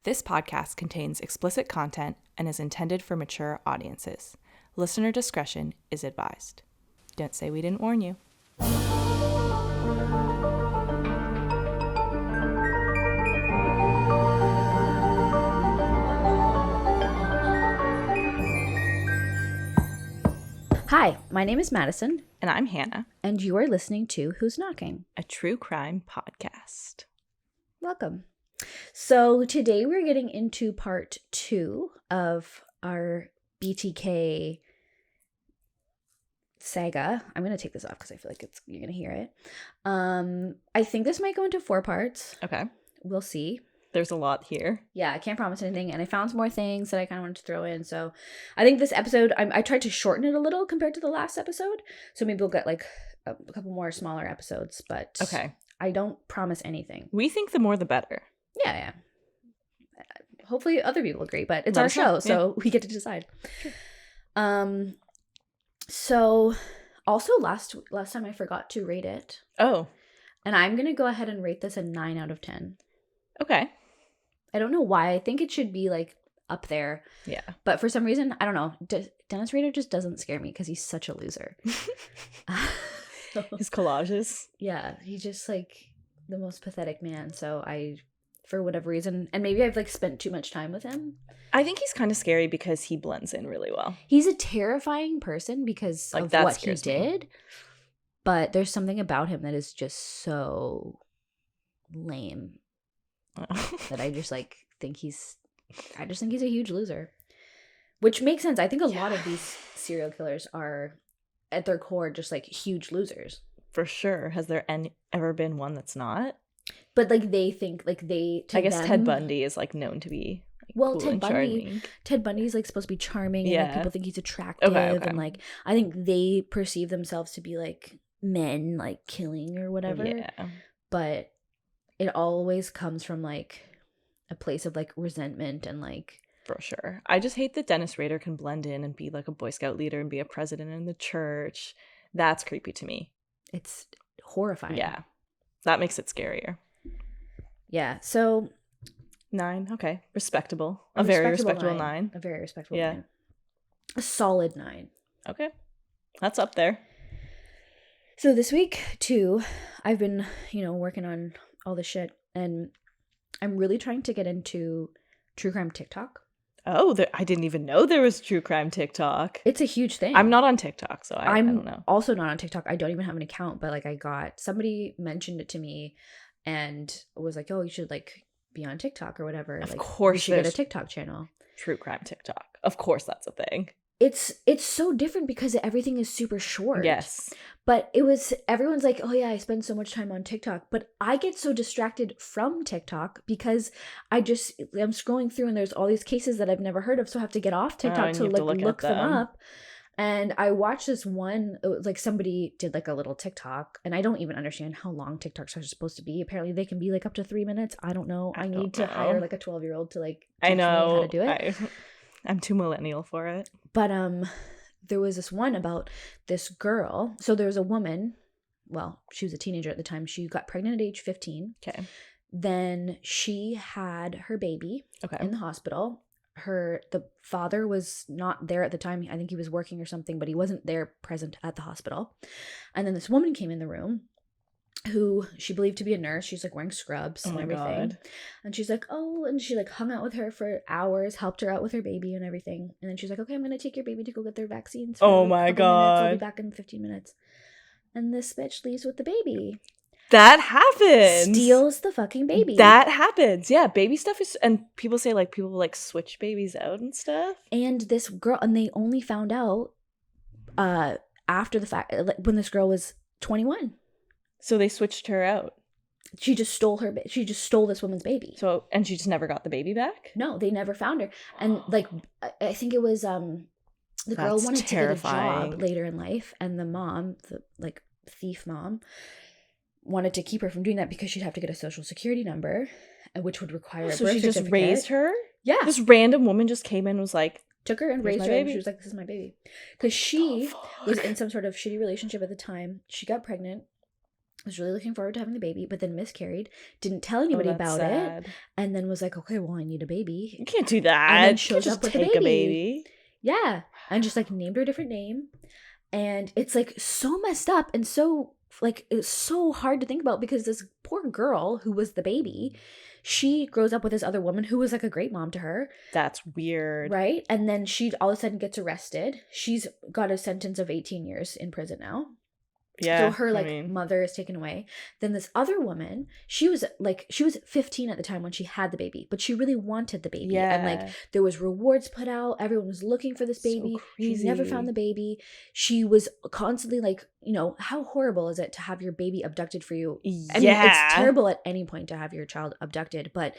This podcast contains explicit content and is intended for mature audiences. Listener discretion is advised. Don't say we didn't warn you. Hi, my name is Madison. And I'm Hannah. And you are listening to Who's Knocking? A true crime podcast. Welcome. So today we're getting into part 2 of our BTK saga. I'm going to take this off because I feel like you're going to hear it. I think this might go into 4 parts. Okay. We'll see. There's a lot here. Yeah, I can't promise anything. And I found some more things that I kind of wanted to throw in. So I think this episode, I tried to shorten it a little compared to the last episode. So maybe we'll get like a couple more smaller episodes. But okay. I don't promise anything. We think the more the better. Yeah. Hopefully other people agree, but it's our show, so we get to decide. Sure. So also last time I forgot to rate it. Oh. And I'm going to go ahead and rate this a 9 out of 10. Okay. I don't know why. I think it should be like up there. Yeah. But for some reason, I don't know. Dennis Rader just doesn't scare me because he's such a loser. His collages. Yeah. He's just like the most pathetic man. So for whatever reason, and maybe I've like spent too much time with him. I think he's kind of scary because he blends in really well. He's a terrifying person because of what he did. But there's something about him that is just so lame. That I just like think he's a huge loser, which makes sense. I think a lot of these serial killers are at their core just like huge losers. For sure. Has there ever been one that's not? But like they think like I guess Ted Bundy is like known to be cool and charming. Ted Bundy's like supposed to be charming, and like, people think he's attractive, okay. And like I think they perceive themselves to be like men like killing or whatever. Yeah. But it always comes from like a place of like resentment and like. For sure. I just hate that Dennis Rader can blend in and be like a Boy Scout leader and be a president in the church. That's creepy to me. It's horrifying. Yeah. That makes it scarier. Yeah. So 9. Okay. Respectable. A very respectable 9. A very respectable 9. A solid 9. Okay. That's up there. So this week too, I've been, working on all this shit, and I'm really trying to get into true crime TikTok. Oh, I didn't even know there was true crime TikTok. It's a huge thing. I'm not on TikTok, so I don't know. I'm also not on TikTok. I don't even have an account, but like somebody mentioned it to me and was like, oh, you should like be on TikTok or whatever. Of like, course you should get a TikTok channel. True crime TikTok. Of course that's a thing. It's so different because everything is super short. Yes. But everyone's like, oh yeah, I spend so much time on TikTok. But I get so distracted from TikTok because I'm scrolling through and there's all these cases that I've never heard of. So I have to get off TikTok to like look them up. And I watched this one, like somebody did like a little TikTok, and I don't even understand how long TikToks are supposed to be. Apparently they can be like up to 3 minutes. I don't know. I need to hire like a 12-year-old to like teach me how to do it. I'm too millennial for it. But there was this one about this girl. So there was a woman. Well, she was a teenager at the time. She got pregnant at age 15. Okay. Then she had her baby in the hospital. The father was not there at the time. I think he was working or something, but he wasn't there present at the hospital. And then this woman came in the room who she believed to be a nurse. She's like wearing scrubs and everything. God. And she's like, oh, and she like hung out with her for hours, helped her out with her baby and everything. And then she's like, okay, I'm going to take your baby to go get their vaccines. Oh my God. I'll be back in 15 minutes. And this bitch leaves with the baby. That happens. Steals the fucking baby. That happens. Yeah, baby stuff is, and people say like people like switch babies out and stuff. And this girl, and they only found out after the fact, when this girl was 21. So they switched her out. She just stole this woman's baby. So, and she just never got the baby back? No, they never found her. And like, I think it was the girl wanted to get a job later in life, and the mom, the like thief mom, wanted to keep her from doing that because she'd have to get a social security number, which would require a birth certificate. So she just raised her? Yeah. This random woman just came in and was like, took her and raised her, and she was like, this is my baby. Because she was in some sort of shitty relationship at the time. She got pregnant. was really looking forward to having the baby, but then miscarried, didn't tell anybody about it, and then was like, okay, well, I need a baby. You can't do that. And then shows up with take a baby. Yeah. And just like named her a different name. And it's like so messed up and so like it's so hard to think about because this poor girl who was the baby, she grows up with this other woman who was like a great mom to her. That's weird. Right? And then she all of a sudden gets arrested. She's got a sentence of 18 years in prison now. Yeah. So her mother is taken away. Then this other woman, she was 15 at the time when she had the baby, but she really wanted the baby. Yeah. And like there was rewards put out. Everyone was looking for this baby. So she never found the baby. She was constantly like, you know, how horrible is it to have your baby abducted for you? I mean, it's terrible at any point to have your child abducted, but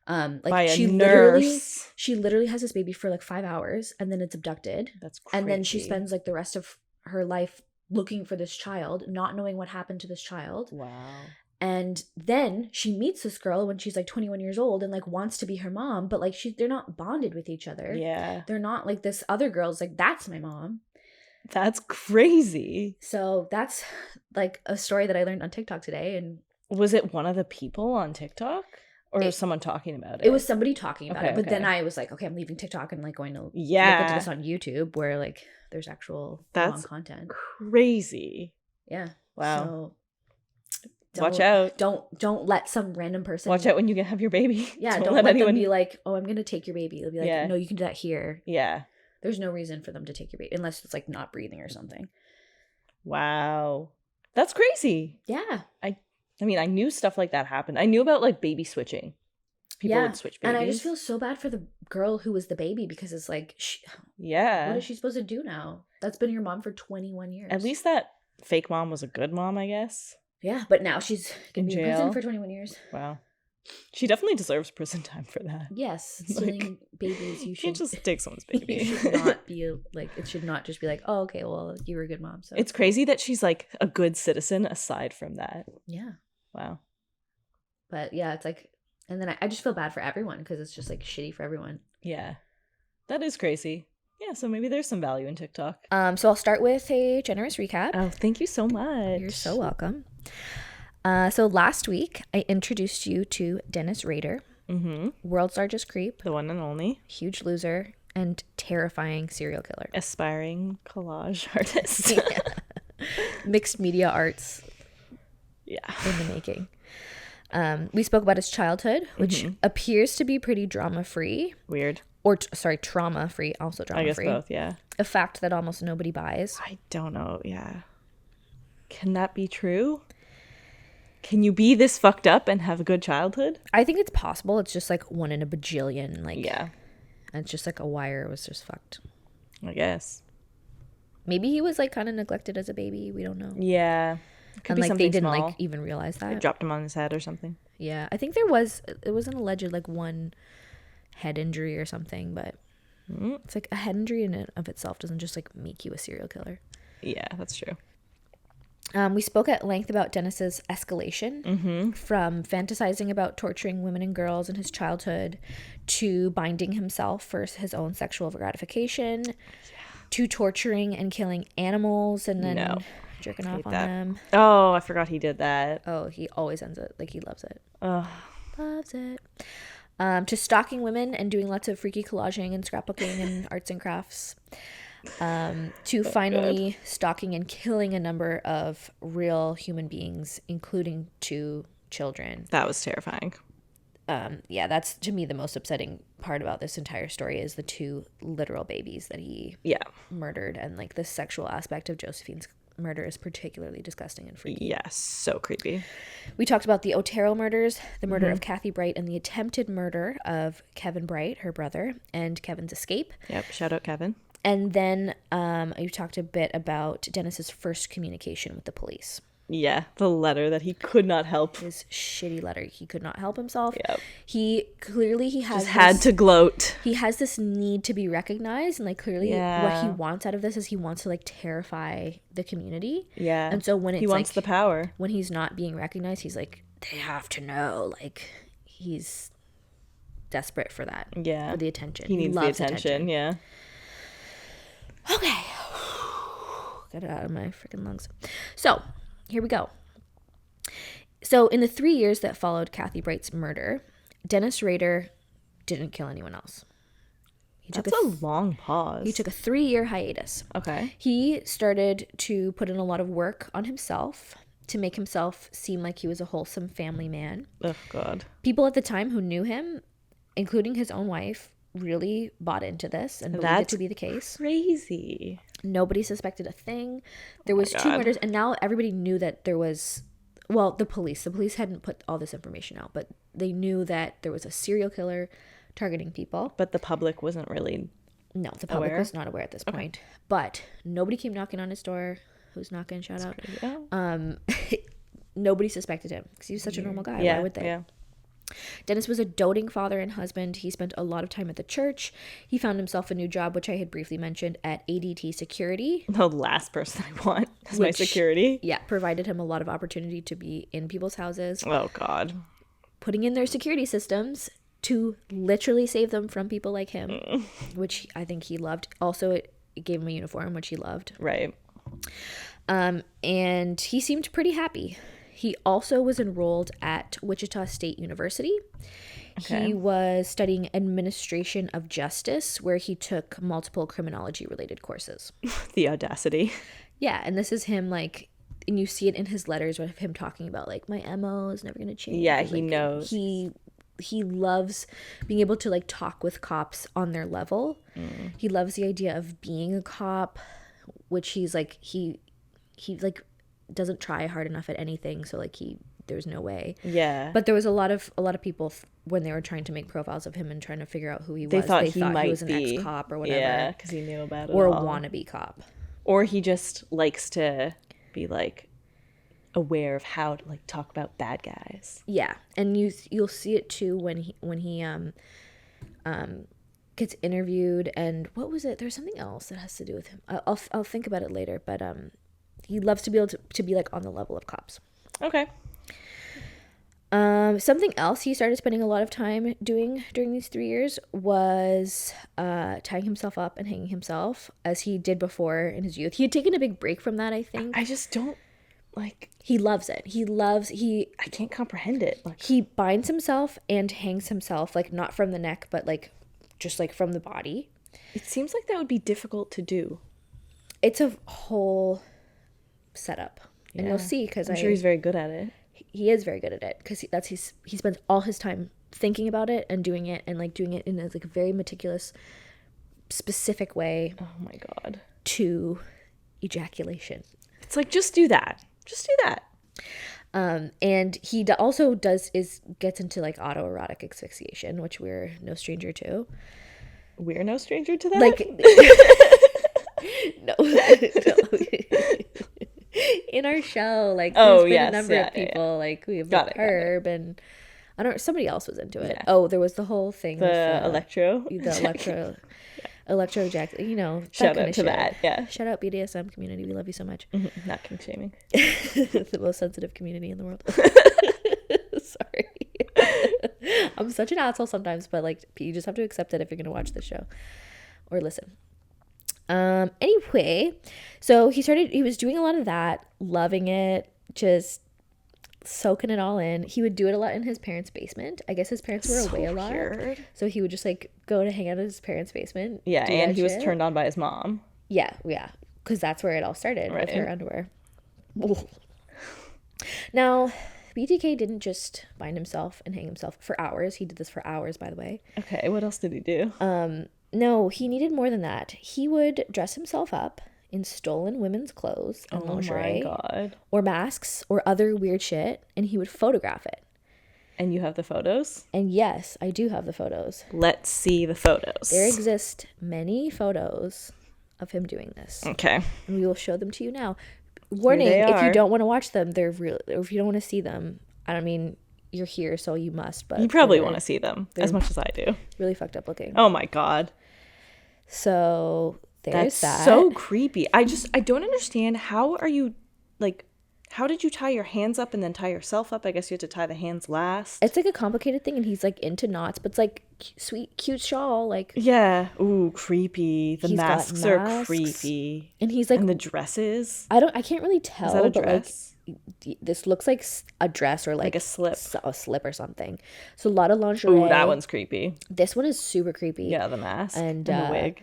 by a nurse. She literally has this baby for like 5 hours and then it's abducted. That's crazy. And then she spends like the rest of her life looking for this child, not knowing what happened to this child. Wow. And then she meets this girl when she's like 21 years old and like wants to be her mom, but like they're not bonded with each other. Yeah. They're not like this other girl's like, that's my mom. That's crazy. So that's like a story that I learned on TikTok today. And was it one of the people on TikTok? Or was someone talking about it? It was somebody talking about it. But then I was like, okay, I'm leaving TikTok and like going to look into this on YouTube where like there's actual long content. Crazy. Yeah. Wow. So watch out. Don't let some random person. Watch out when you have your baby. Yeah, don't let anyone them be like, oh, I'm gonna take your baby. They'll be like, no, you can do that here. Yeah. There's no reason for them to take your baby unless it's like not breathing or something. Wow. That's crazy. Yeah. I mean, I knew stuff like that happened. I knew about like baby switching. People would switch babies. And I just feel so bad for the girl who was the baby because it's like, what is she supposed to do now? That's been your mom for 21 years. At least that fake mom was a good mom, I guess. Yeah, but now she's going to be in prison for 21 years. Wow. She definitely deserves prison time for that. Yes. Stealing babies, you should just take someone's baby. You should not be like, it should not just be like, oh, okay, well, you were a good mom. So it's crazy that she's like a good citizen aside from that. Yeah. Wow. But yeah, it's like, and then I just feel bad for everyone because it's just like shitty for everyone. Yeah. That is crazy. Yeah, so maybe there's some value in TikTok. So I'll start with a generous recap. Oh, thank you so much. You're so welcome. So last week, I introduced you to Dennis Rader, world's largest creep. The one and only. Huge loser and terrifying serial killer. Aspiring collage artist. Mixed media arts. Yeah. In the making. We spoke about his childhood, which appears to be pretty drama-free. Weird. Or, trauma-free, also drama-free. I guess both, yeah. A fact that almost nobody buys. I don't know, yeah. Can that be true? Can you be this fucked up and have a good childhood? I think it's possible. It's just like one in a bajillion. Like, yeah. And it's just like a wire was just fucked. I guess. Maybe he was like kind of neglected as a baby. We don't know. Yeah. Could and like they didn't small. Like even realize that. They dropped him on his head or something. Yeah. I think it was an alleged like one head injury or something, but it's like a head injury in and of itself doesn't just like make you a serial killer. Yeah, that's true. We spoke at length about Dennis's escalation from fantasizing about torturing women and girls in his childhood to binding himself for his own sexual gratification to torturing and killing animals and then jerking off on them. Oh, I forgot he did that. Oh, he always ends it. Like, he loves it. Oh. Loves it. To stalking women and doing lots of freaky collaging and scrapbooking and arts and crafts. To finally stalking and killing a number of real human beings, including 2 children. That was terrifying. Yeah, that's to me the most upsetting part about this entire story is the 2 literal babies that he murdered, and like the sexual aspect of Josephine's murder is particularly disgusting and freaky. Yes, so creepy. We talked about the Otero murders, the murder of Kathy Bright, and the attempted murder of Kevin Bright, her brother, and Kevin's escape. Yep, shout out Kevin. And then you talked a bit about Dennis's first communication with the police. Yeah, the letter that he could not help. His shitty letter. He could not help himself. Yep. He has had to gloat. He has this need to be recognized, and like clearly what he wants out of this is he wants to like terrify the community. Yeah. And so when it's he wants the power. When he's not being recognized, he's like, they have to know. Like, he's desperate for that. Yeah. For the attention. He needs the attention. Yeah. Okay. Get it out of my freaking lungs. So, here we go. So in the 3 years that followed Kathy Bright's murder, Dennis Rader didn't kill anyone else. That's a long pause. He took a 3-year hiatus. Okay. He started to put in a lot of work on himself to make himself seem like he was a wholesome family man. Oh, God. People at the time who knew him, including his own wife, really bought into this and believed it to be the case. Crazy. Nobody suspected a thing. There was 2 murders, and now everybody knew that there was... Well, the police hadn't put all this information out, but they knew that there was a serial killer targeting people. But the public wasn't really No, the public was not aware at this point. But nobody came knocking on his door. Who's knocking? Shout out. Nobody suspected him because he was such a normal guy. Yeah, Why would they? Yeah. Dennis was a doting father and husband. He spent a lot of time at the church. He found himself a new job, which I had briefly mentioned, at ADT Security. The last person I want is my security. Yeah, provided him a lot of opportunity to be in people's houses. Oh, God. Putting in their security systems to literally save them from people like him, which I think he loved. Also, it gave him a uniform, which he loved. Right. And he seemed pretty happy. He also was enrolled at Wichita State University. Okay. He was studying administration of justice, where he took multiple criminology-related courses. The audacity. Yeah, and this is him, like, and you see it in his letters with him talking about, like, my MO is never going to change. Yeah, he like, knows. He loves being able to, like, talk with cops on their level. He loves the idea of being a cop, which he's, like, he like, doesn't try hard enough at anything, so like there's no way. Yeah. But there was a lot of people when they were trying to make profiles of him and trying to figure out who he was. They thought he was an ex-cop or whatever. Yeah, because he knew about it. Or a wannabe cop. Or he just likes to be like aware of how to like talk about bad guys. Yeah, and you'll see it too when he gets interviewed. And what was it? There's something else that has to do with him. I'll think about it later. But he loves to be able to be like on the level of cops. Okay. Something else he started spending a lot of time doing during these 3 years was tying himself up and hanging himself, as he did before in his youth. He had taken a big break from that, I think. I just don't like. He loves it. I can't comprehend it. Like, he binds himself and hangs himself, like not from the neck, but like just like from the body. It seems like that would be difficult to do. It's a whole setup, and you'll see, because I'm sure he's very good at it. He is very good at it, because he spends all his time thinking about it and doing it, and like doing it in a like very meticulous, specific way. Oh my God. To ejaculation. It's like, just do that. Just do that. And he also gets into like autoerotic asphyxiation, which we're no stranger to. We're no stranger to that? Like, no. In our show, like, there's been a number of people, like, we have Herb, and somebody else was into it. Yeah. Oh, there was the whole thing. The electro ejaculation, you know. Shout out to that, yeah. Shout out BDSM community. We love you so much. Mm-hmm. Not kink shaming. The most sensitive community in the world. Sorry. I'm such an asshole sometimes, but like, you just have to accept it if you're going to watch this show or listen. Anyway, so he was doing a lot of that, loving it, just soaking it all in. He would do it a lot in his parents' basement. I guess his parents were away a lot. Weird. So he would just like go to hang out in his parents' basement. Yeah, and he was turned on by his mom. Yeah. Because that's where it all started, with her underwear. Now, BTK didn't just bind himself and hang himself for hours. He did this for hours, by the way. Okay, what else did he do? No, he needed more than that. He would dress himself up in stolen women's clothes and lingerie, or masks, or other weird shit, and he would photograph it. And you have the photos? And yes, I do have the photos. Let's see the photos. There exist many photos of him doing this. Okay. And we will show them to you now. Warning, if you don't want to watch them, they're real. Or if you don't want to see them, I don't mean, you're here, so you must. But you probably want to see them as much as I do. Really fucked up looking. Oh my God. So there's that. So creepy. I don't understand. How did you tie your hands up and then tie yourself up? I guess you had to tie the hands last. It's like a complicated thing, and he's like into knots, but it's like sweet, cute shawl. Like, yeah. Ooh, creepy. The masks are creepy. And he's like, and the dresses. I can't really tell. Is that a dress? this looks like a dress or like a slip. A slip or something. So a lot of lingerie. Ooh, that one's creepy. This one is super creepy. Yeah, the mask and the wig.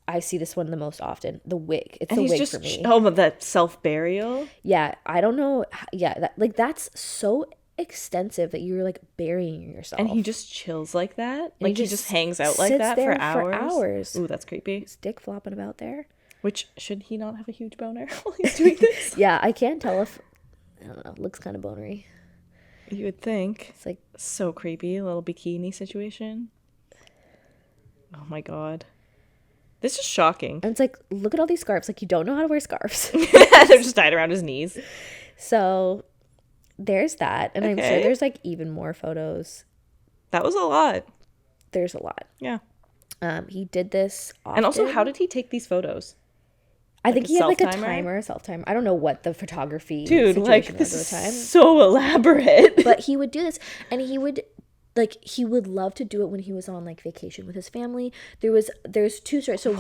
I see this one the most often. The wig. It's and the he's wig just, for me. Oh, but that self-burial? Yeah, I don't know. Yeah, that's so extensive that you're like burying yourself. And he just chills like that? And Like he just hangs out like that for hours? Ooh, that's creepy. His dick flopping about there. Which, should he not have a huge boner while he's doing this? Yeah, I can't tell if, I don't know, looks kind of bonery. You would think. It's like so creepy, a little bikini situation. Oh my god. This is shocking. And it's like, look at all these scarves. Like, you don't know how to wear scarves. They're just tied around his knees. So there's that. And I'm sure there's like even more photos. That was a lot. There's a lot. Yeah. He did this often. And also, how did he take these photos? I think he had like a timer, a self-timer. I don't know what the photography situation was this at the time. Is so elaborate. But he would do this, and he would love to do it when he was on like vacation with his family. There's two stories. So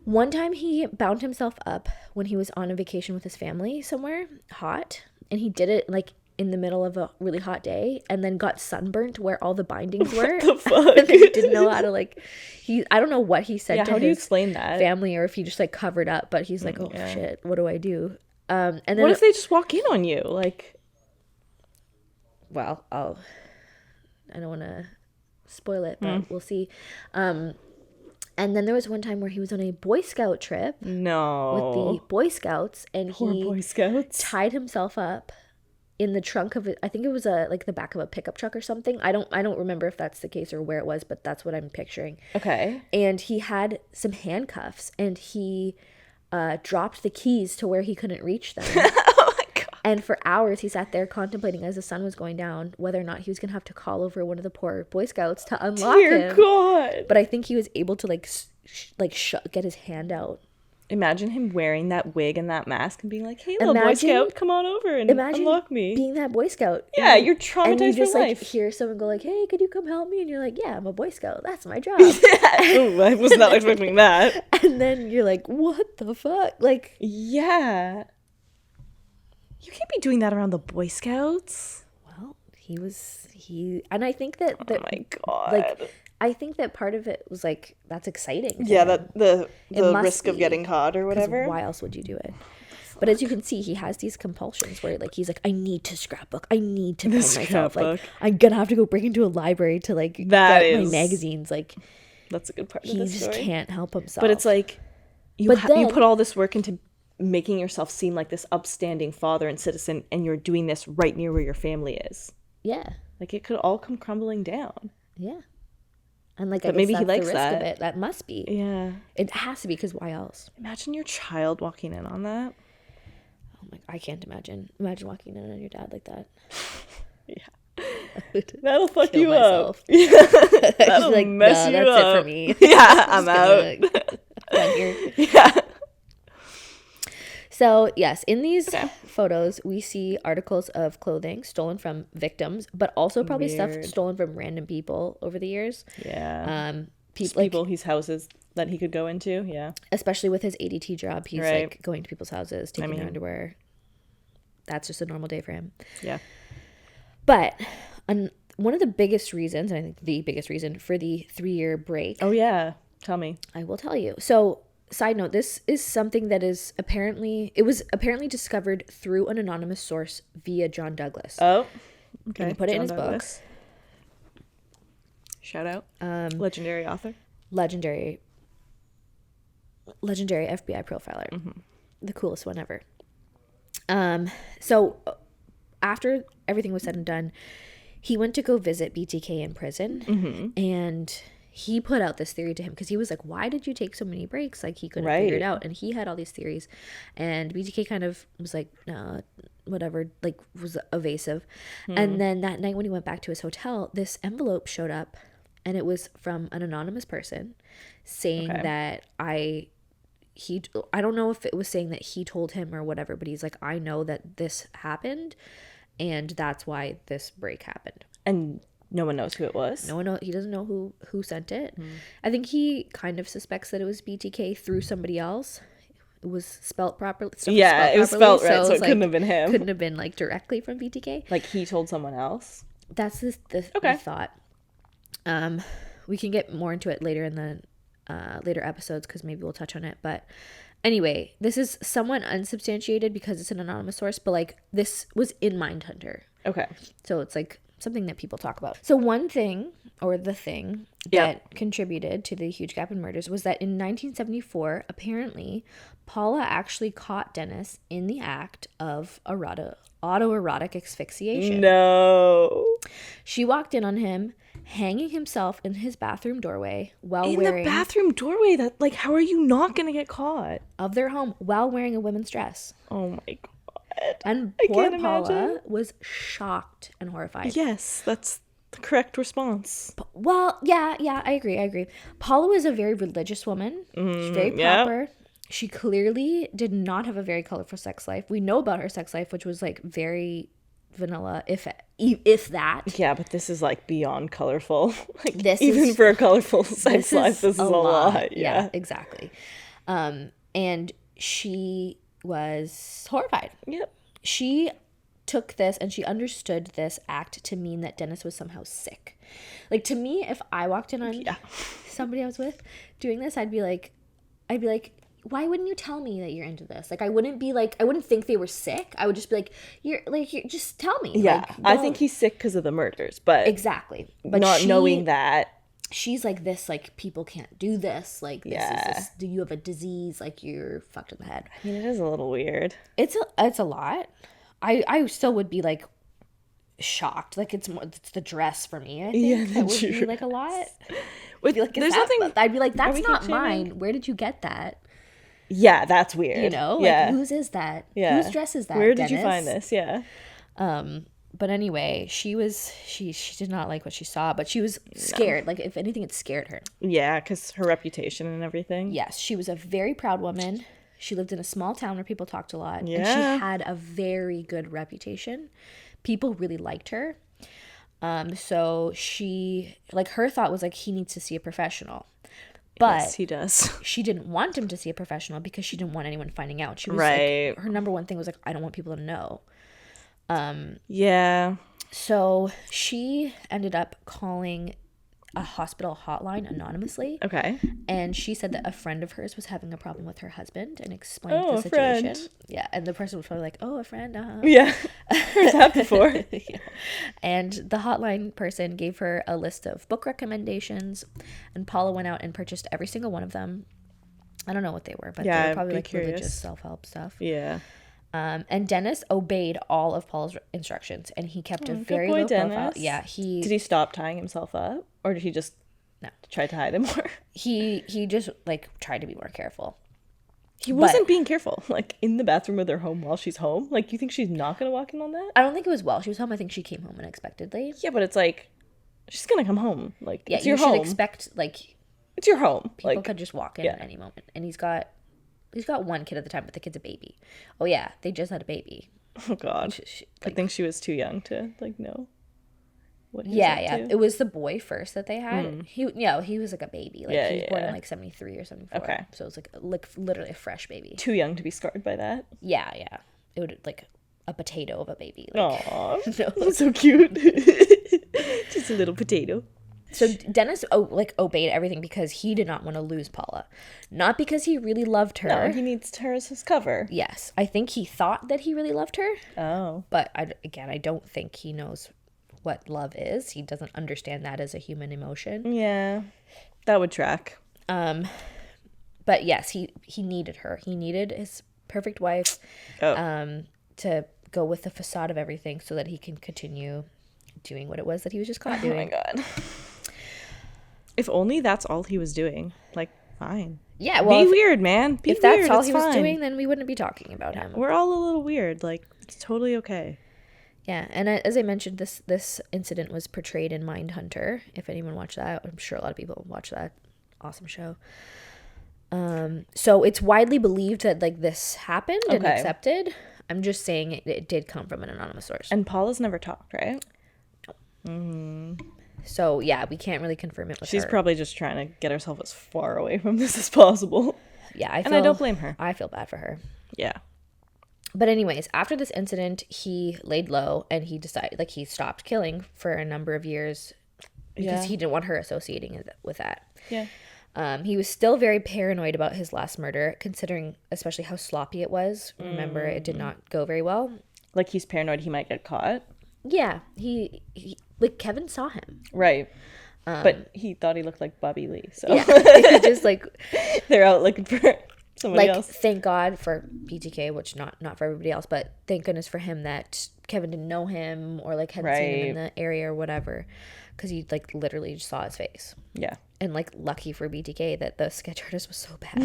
one time he bound himself up when he was on a vacation with his family somewhere hot, and he did it like in the middle of a really hot day, and then got sunburnt where all the bindings were. What the fuck? And he didn't know how to I don't know what he said to how do you his explain that? family, or if he just like covered up, but he's like, oh shit, what do I do? And then what if they just walk in on you? Like, well, I don't want to spoil it, but we'll see. And then there was one time where he was on a Boy Scout trip. No. With the Boy Scouts, and Poor Boy Scouts. Tied himself up in the trunk of it. I think it was like the back of a pickup truck or something. I don't remember if that's the case or where it was, but that's what I'm picturing. Okay. And he had some handcuffs, and he dropped the keys to where he couldn't reach them. Oh my god. And for hours he sat there contemplating as the sun was going down whether or not he was going to have to call over one of the poor Boy Scouts to unlock him. Dear God. But I think he was able to get his hand out. Imagine him wearing that wig and that mask and being like, "Hey, little Boy Scout, come on over and unlock me." Being that Boy Scout. Yeah, you're traumatized and you just for life. Like hear someone go like, "Hey, could you come help me?" And you're like, "Yeah, I'm a Boy Scout. That's my job." Ooh, I was not expecting that. And then you're like, "What the fuck?" Like, yeah, you can't be doing that around the Boy Scouts. Well, and I think that oh my god, like. I think that part of it was like, that's exciting. Yeah, that the risk of getting caught or whatever. Why else would you do it? But as you can see, he has these compulsions where like he's like, I need to scrapbook. I need to pin myself. Like, I'm gonna have to go break into a library to like get my magazines. Like, that's a good part of the story. He just can't help himself. But it's like you put all this work into making yourself seem like this upstanding father and citizen, and you're doing this right near where your family is. Yeah. Like it could all come crumbling down. Yeah. And like, but maybe he likes the risk that. Of it. That must be. Yeah. It has to be, because why else? Imagine your child walking in on that. Oh my! I can't imagine. Imagine walking in on your dad like that. Yeah. That'll fuck you up. Yeah. That'll like, mess you that's up. It for me. Yeah, I'm out. Done here. Yeah. So, yes, in these photos, we see articles of clothing stolen from victims, but also probably stuff stolen from random people over the years. Yeah. People whose houses that he could go into. Yeah. Especially with his ADT job. He's like going to people's houses, taking their underwear. That's just a normal day for him. Yeah. But one of the biggest reasons, and I think the biggest reason for the 3-year break. Oh, yeah. Tell me. I will tell you. So, side note, this is something that was apparently discovered through an anonymous source via John Douglas. Oh, okay. He put it in his book. Shout out. Legendary author. Legendary FBI profiler. Mm-hmm. The coolest one ever. So after everything was said and done, he went to go visit BTK in prison, and he put out this theory to him because he was like, why did you take so many breaks? Like, he couldn't figure it out. And he had all these theories, and BTK kind of was like, no, whatever, like, was evasive. And then that night when he went back to his hotel, this envelope showed up, and it was from an anonymous person saying that I don't know if it was saying that he told him or whatever, but he's like, I know that this happened, and that's why this break happened. And no one knows who it was. No one knows. He doesn't know who sent it. I think he kind of suspects that it was BTK through somebody else. was spelt properly. It was spelled right, so it couldn't have been him. Couldn't have been like directly from BTK. Like he told someone else. That's the thought. We can get more into it later in the later episodes because maybe we'll touch on it. But anyway, this is somewhat unsubstantiated because it's an anonymous source, but like this was in Mindhunter. Okay. So it's like something that people talk about. So one thing, or the thing that contributed to the huge gap in murders was that in 1974, apparently, Paula actually caught Dennis in the act of autoerotic asphyxiation. No. She walked in on him hanging himself in his bathroom doorway while wearing... In the bathroom doorway? That, like, how are you not going to get caught? Of their home while wearing a women's dress. Oh my God. And poor Paula was shocked and horrified. Yes, that's the correct response. Well, yeah, I agree. Paula was a very religious woman. She's very proper. Yep. She clearly did not have a very colorful sex life. We know about her sex life, which was like very vanilla, if that. Yeah, but this is like beyond colorful. Like even for a colorful sex life, this is a lot. Yeah, exactly. And she was horrified. Yep. She took this and she understood this act to mean that Dennis was somehow sick. Like, to me, if I walked in on somebody I was with doing this, I'd be like, why wouldn't you tell me that you're into this? Like, I wouldn't think they were sick. I would just be like, you're just tell me. Yeah, like, I think he's sick because of the murders, but exactly. But not knowing that. She's like, this, like, people can't do this. Like, this is this, do you have a disease? Like, you're fucked in the head. I mean, it is a little weird. It's a lot. I still would be, like, shocked. Like, it's the dress for me, I think. Yeah, that would be, like, a lot. I'd be like, I'd be like, that's not mine. Where did you get that? Yeah, that's weird. You know? Like, whose is that? Yeah. Whose dress is that, Where did you find this? Yeah. But anyway, she did not like what she saw, but she was scared. No. Like, if anything, it scared her. Yeah, because her reputation and everything. Yes, she was a very proud woman. She lived in a small town where people talked a lot. Yeah. And she had a very good reputation. People really liked her. So she, like, her thought was, like, he needs to see a professional. But yes, he does. She didn't want him to see a professional because she didn't want anyone finding out. She was like, her number one thing was, like, I don't want people to know. Yeah. So she ended up calling a hospital hotline anonymously. Okay. And she said that a friend of hers was having a problem with her husband and explained the situation. Friend. Yeah. And the person was probably like, oh, a friend. Uh-huh. Yeah. Heard that before. Yeah. And the hotline person gave her a list of book recommendations, and Paula went out and purchased every single one of them. I don't know what they were, but they were probably like religious self-help stuff. Yeah. And Dennis obeyed all of Paul's instructions, and he kept a very low profile. Yeah, did he stop tying himself up, or did he just try to hide him more? He just like tried to be more careful. He wasn't being careful, like in the bathroom of their home while she's home. Like, you think she's not gonna walk in on that? I don't think it was while she was home. I think she came home unexpectedly. Yeah, but it's like she's gonna come home. Like, yeah, it's your home. You should expect like it's your home. People could just walk in at any moment, and he's got one kid at the time, but the kid's a baby. Oh yeah, they just had a baby. Oh God, I think she was too young to like know what. Yeah. It was the boy first that they had. He was like a baby. Like he was born in like 73 or 74. Okay, so it was like literally a fresh baby. Too young to be scarred by that. Yeah. It would like a potato of a baby. Like, aww, that's so cute. Just a little potato. So Dennis obeyed everything because he did not want to lose Paula. Not because he really loved her. No, he needs her as his cover. Yes. I think he thought that he really loved her. Oh. But I don't think he knows what love is. He doesn't understand that as a human emotion. Yeah. That would track. But yes, he needed her. He needed his perfect wife to go with the facade of everything so that he can continue doing what it was that he was just caught doing. Oh my God. If only that's all he was doing. Like, fine. Yeah, well, be weird, man. If that's all he was doing, then we wouldn't be talking about him. We're all a little weird. Like, it's totally okay. Yeah, and as I mentioned, this incident was portrayed in Mindhunter. If anyone watched that, I'm sure a lot of people watch that. Awesome show. So it's widely believed that like this happened and accepted. I'm just saying it did come from an anonymous source. And Paula's never talked, right? No. So, yeah, we can't really confirm it with She's her. probably just trying to get herself as far away from this as possible. Yeah, I don't blame her. I feel bad for her. Yeah. But anyways, after this incident, he laid low and he decided, like, he stopped killing for a number of years because he didn't want her associating with that. Yeah. He was still very paranoid about his last murder, considering especially how sloppy it was. Remember, it did not go very well. Like, he's paranoid he might get caught. Yeah, he like, Kevin saw him. Right. But he thought he looked like Bobby Lee, so. Yeah, just like... They're out looking for somebody else. Thank God for BTK, which not for everybody else, but thank goodness for him that Kevin didn't know him or, like, hadn't seen him in the area or whatever, because he, like, literally just saw his face. Yeah. And, like, lucky for BTK that the sketch artist was so bad.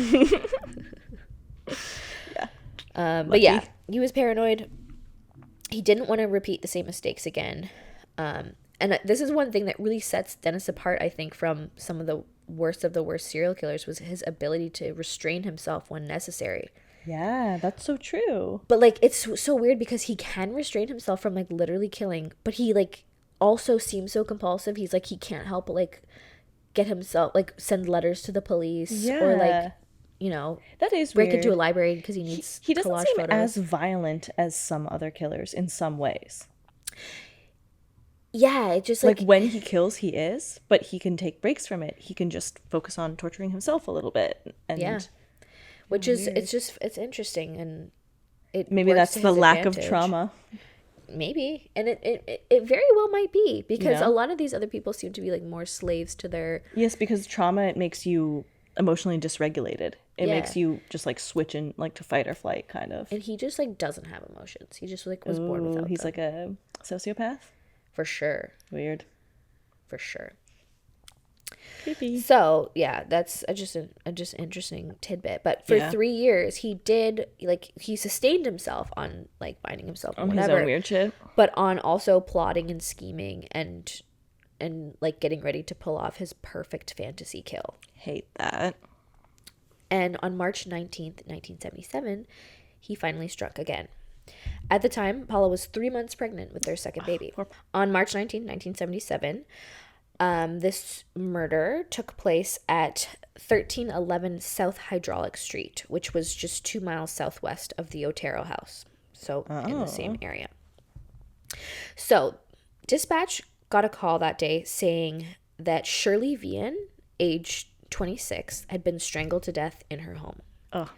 Yeah. But yeah, he was paranoid. He didn't want to repeat the same mistakes again. And this is one thing that really sets Dennis apart, I think, from some of the worst serial killers, was his ability to restrain himself when necessary. Yeah, that's so true. But, like, it's so weird because he can restrain himself from, like, literally killing, but he, like, also seems so compulsive. He's like, he can't help but, like, get himself, like, send letters to the police or, like, you know, that is break weird. into a library because he needs he doesn't collage seem photos. as violent as some other killers in some ways. Yeah, it just like when he kills, he is, but he can take breaks from it. He can just focus on torturing himself a little bit. And which is weird. It's interesting, and it maybe that's the lack of trauma. Maybe, and it very well might be, because a lot of these other people seem to be, like, more slaves to their... Yes, because trauma, it makes you emotionally dysregulated. It makes you just, like, switch in, like, to fight or flight, kind of. And he just, like, doesn't have emotions. He just, like, was born without he's them. Like a sociopath. For sure. Weird. For sure. Creepy. So, yeah, that's just an interesting tidbit. But for 3 years, he did, like, he sustained himself on, like, finding himself and whatever. His own weird shit. But on also plotting and scheming and like, getting ready to pull off his perfect fantasy kill. Hate that. And on March 19th, 1977, he finally struck again. At the time, Paula was 3 months pregnant with their second baby. On March 19, 1977, this murder took place at 1311 South Hydraulic Street, which was just 2 miles southwest of the Otero house. So in the same area. So dispatch got a call that day saying that Shirley Vian, age 26, had been strangled to death in her home. Oh.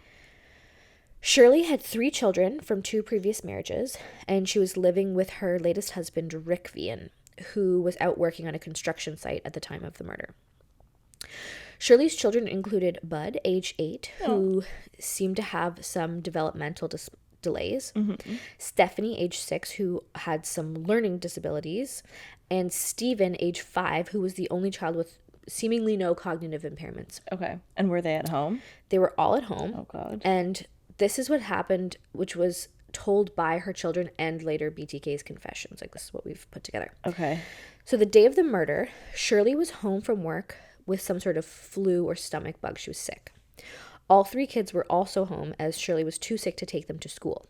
Shirley had 3 children from 2 previous marriages, and she was living with her latest husband, Rick Vian, who was out working on a construction site at the time of the murder. Shirley's children included Bud, age 8, who seemed to have some developmental delays, Stephanie, age 6, who had some learning disabilities, and Stephen, age 5, who was the only child with seemingly no cognitive impairments. Okay. And were they at home? They were all at home. Oh, God. And this is what happened, which was told by her children and later BTK's confessions. Like, this is what we've put together. Okay. So the day of the murder, Shirley was home from work with some sort of flu or stomach bug. She was sick. All 3 kids were also home, as Shirley was too sick to take them to school.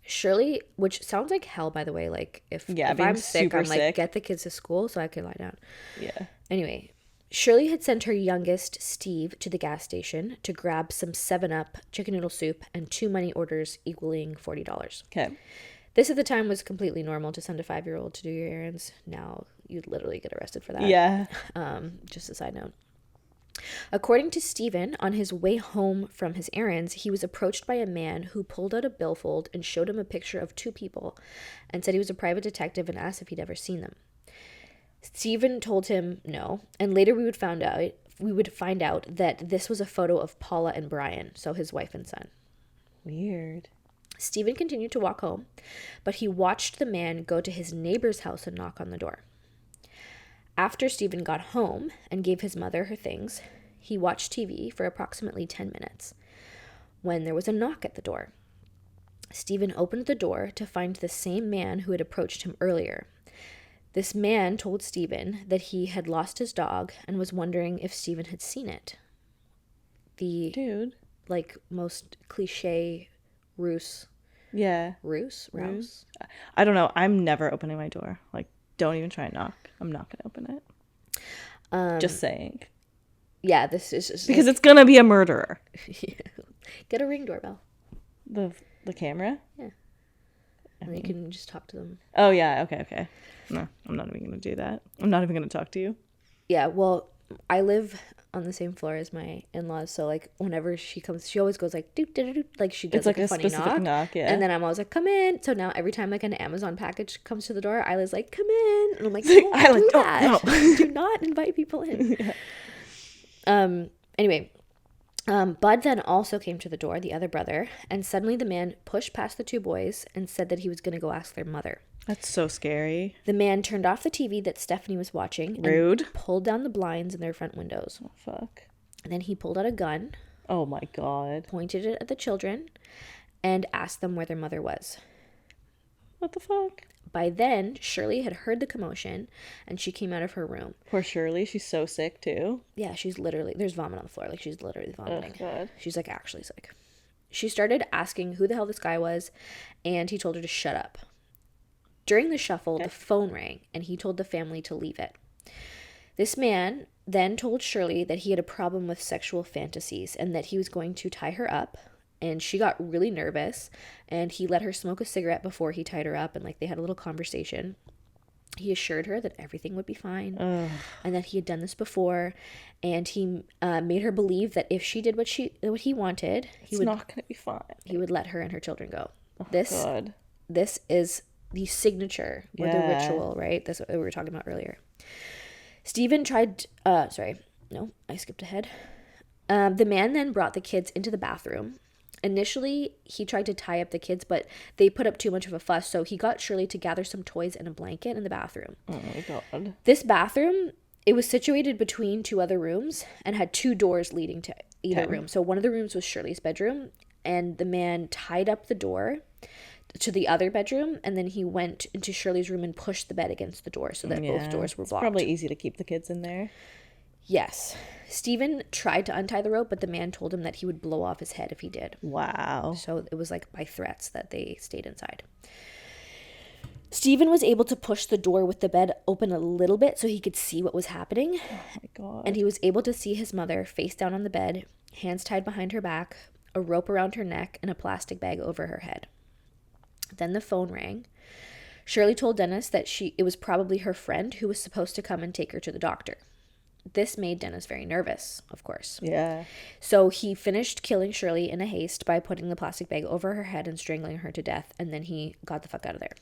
Shirley, which sounds like hell, by the way, like, if I'm sick, I'm like, get the kids to school so I can lie down. Yeah. Anyway, Shirley had sent her youngest, Steve, to the gas station to grab some 7-Up, chicken noodle soup, and 2 money orders equaling $40. Okay. This at the time was completely normal to send a 5-year-old to do your errands. Now you'd literally get arrested for that. Yeah. Just a side note. According to Stephen, on his way home from his errands, he was approached by a man who pulled out a billfold and showed him a picture of 2 people and said he was a private detective and asked if he'd ever seen them. Stephen told him no, and later we would find out that this was a photo of Paula and Brian, so his wife and son. Weird. Stephen continued to walk home, but he watched the man go to his neighbor's house and knock on the door. After Stephen got home and gave his mother her things, he watched TV for approximately 10 minutes when there was a knock at the door. Stephen opened the door to find the same man who had approached him earlier. This man told Stephen that he had lost his dog and was wondering if Stephen had seen it. Dude. Like, most cliche ruse. Yeah. Ruse? I don't know. I'm never opening my door. Like, Don't even try and knock. I'm not gonna open it. Just saying. Yeah, this is just because it's gonna be a murderer. Get a Ring doorbell. The camera? Yeah. And you can just talk to them. Oh yeah, okay. No, I'm not even gonna do that. I'm not even gonna talk to you. Yeah, well, I live on the same floor as my in-laws, so like whenever she comes, she always goes like doop doop doop, like she does it's like a funny funny knock, yeah. And then I'm always like, come in. So now every time like an Amazon package comes to the door, Isla's like, come in, and I'm like, don't do that. No. Do not invite people in. Yeah. Anyway, Bud then also came to the door, the other brother, and suddenly the man pushed past the two boys and said that he was going to go ask their mother. That's so scary. The man turned off the TV that Stephanie was watching. Rude. And pulled down the blinds in their front windows. Oh, fuck. And then he pulled out a gun. Oh, my God. Pointed it at the children and asked them where their mother was. What the fuck? By then, Shirley had heard the commotion, and she came out of her room. Poor Shirley. She's so sick, too. Yeah, she's literally... There's vomit on the floor. Like, she's literally vomiting. Oh, God. She's, like, actually sick. She started asking who the hell this guy was, and he told her to shut up. During the shuffle, the phone rang, and he told the family to leave it. This man then told Shirley that he had a problem with sexual fantasies and that he was going to tie her up, and she got really nervous, and he let her smoke a cigarette before he tied her up, and like they had a little conversation. He assured her that everything would be fine and that he had done this before, and he made her believe that if she did what he wanted, it's not going to be fine. He would let her and her children go. Oh, God. This is the signature or the ritual, right? That's what we were talking about earlier. Stephen tried, I skipped ahead. The man then brought the kids into the bathroom. Initially, he tried to tie up the kids, but they put up too much of a fuss, so he got Shirley to gather some toys and a blanket in the bathroom. Oh my God. This bathroom, it was situated between two other rooms and had two doors leading to either room. So one of the rooms was Shirley's bedroom, and the man tied up the door to the other bedroom, and then he went into Shirley's room and pushed the bed against the door so that both doors were blocked. It's probably easy to keep the kids in there. Yes. Stephen tried to untie the rope, but the man told him that he would blow off his head if he did. Wow. So it was like by threats that they stayed inside. Stephen was able to push the door with the bed open a little bit so he could see what was happening. Oh my God. And he was able to see his mother face down on the bed, hands tied behind her back, a rope around her neck, and a plastic bag over her head. Then the phone rang. Shirley told Dennis that it was probably her friend who was supposed to come and take her to the doctor. This made Dennis very nervous, of course. Yeah. So he finished killing Shirley in a haste by putting the plastic bag over her head and strangling her to death, and then he got the fuck out of there.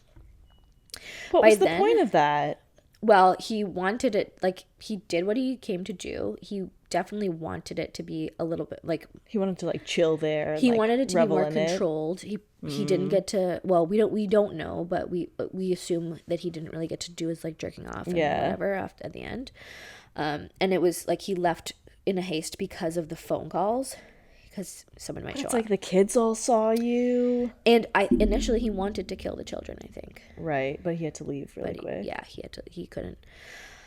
What was the point of that? Well, he wanted it, like, he did what he came to do. He definitely wanted it to be a little bit, like... He wanted to, like, chill there. He wanted it to be more controlled. He didn't get to... Well, we don't know, but we assume that he didn't really get to do his, like, jerking off and whatever at the end. And it was, like, he left in a haste because of the phone calls. Because someone might show up. It's like the kids all saw you. And initially he wanted to kill the children, I think. Right, but he had to leave really quick. Yeah, he couldn't.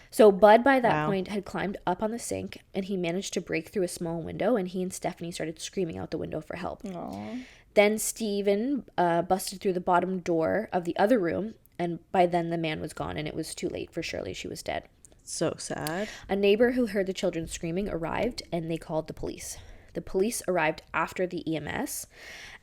So Bud, by that point, had climbed up on the sink, and he managed to break through a small window, and he and Stephanie started screaming out the window for help. Aww. Then Stephen busted through the bottom door of the other room, and by then the man was gone, and it was too late for Shirley. She was dead. So sad. A neighbor who heard the children screaming arrived, and they called the police. The police arrived after the EMS,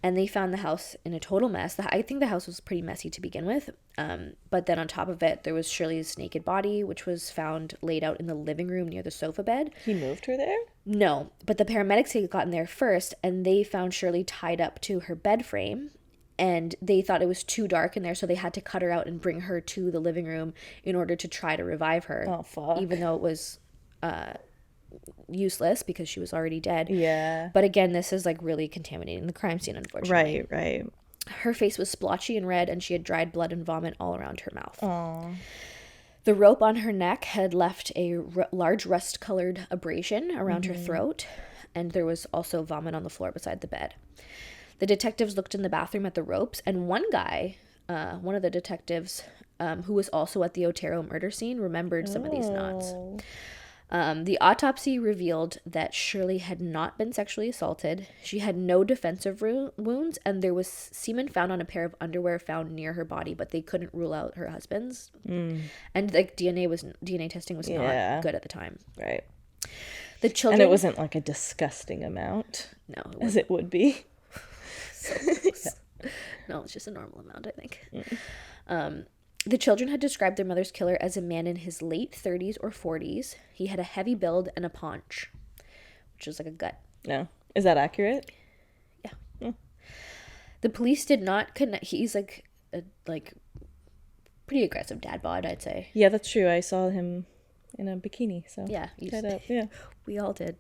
and they found the house in a total mess. I think the house was pretty messy to begin with, but then on top of it, there was Shirley's naked body, which was found laid out in the living room near the sofa bed. He moved her there? No, but the paramedics had gotten there first, and they found Shirley tied up to her bed frame, and they thought it was too dark in there, so they had to cut her out and bring her to the living room in order to try to revive her. Oh, fuck. Even though it was... useless because she was already dead. Yeah. But again, this is like really contaminating the crime scene, unfortunately. Right. Her face was splotchy and red, and she had dried blood and vomit all around her mouth. Aww. The rope on her neck had left a large rust-colored abrasion around her throat, and there was also vomit on the floor beside the bed. The detectives looked in the bathroom at the ropes, and one of the detectives, who was also at the Otero murder scene, remembered some of these knots. The autopsy revealed that Shirley had not been sexually assaulted. She had no defensive wounds, and there was semen found on a pair of underwear found near her body, but they couldn't rule out her husband's. And like DNA testing was not good at the time. Right. The children, and it wasn't like a disgusting amount. No, as it would be. So close. No, it's just a normal amount, I think. The children had described their mother's killer as a man in his late 30s or 40s. He had a heavy build and a paunch, which is like a gut. No. Is that accurate? Yeah. The police did not connect. He's like a pretty aggressive dad bod, I'd say. Yeah, that's true. I saw him in a bikini. So yeah, yeah. We all did.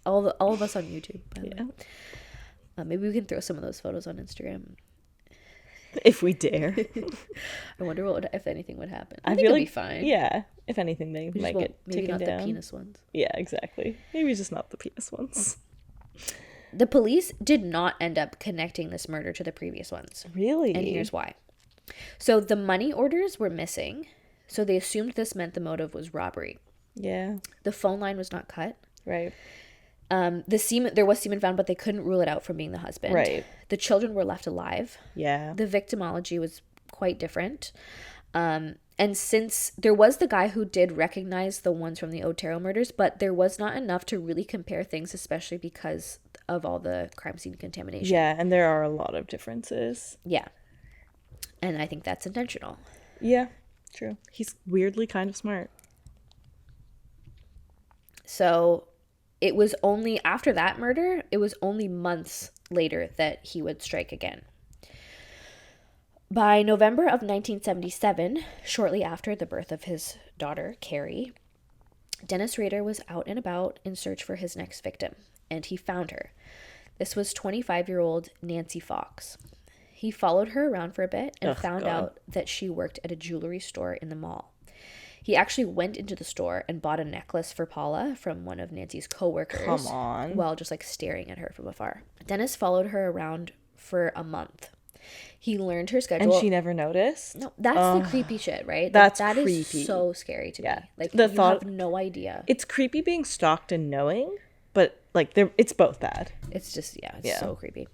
all of us on YouTube. By the way. Maybe we can throw some of those photos on Instagram. If we dare. I wonder if anything would happen. I think feel it'd like, be fine. Yeah. If anything, they might get maybe taken not down. The penis ones. Yeah, exactly. Maybe just not the penis ones. The police did not end up connecting this murder to the previous ones. Really? And here's why. So the money orders were missing, so they assumed this meant the motive was robbery. Yeah. The phone line was not cut. Right. There was semen found, but they couldn't rule it out from being the husband. Right. The children were left alive. Yeah. The victimology was quite different. And since there was the guy who did recognize the ones from the Otero murders, but there was not enough to really compare things, especially because of all the crime scene contamination. Yeah, and there are a lot of differences. Yeah. And I think that's intentional. Yeah, true. He's weirdly kind of smart. So it was only after that murder, it was only months later that he would strike again. By November of 1977, shortly after the birth of his daughter, Carrie, Dennis Rader was out and about in search for his next victim, and he found her. This was 25-year-old Nancy Fox. He followed her around for a bit and found out that she worked at a jewelry store in the mall. He actually went into the store and bought a necklace for Paula from one of Nancy's coworkers. Come on. While just like staring at her from afar. Dennis followed her around for a month. He learned her schedule. And she never noticed? No, that's the creepy shit, right? That's that creepy. Is so scary to me. Like, the you thought, have no idea. It's creepy being stalked and knowing, but like it's both bad. It's just, it's so creepy.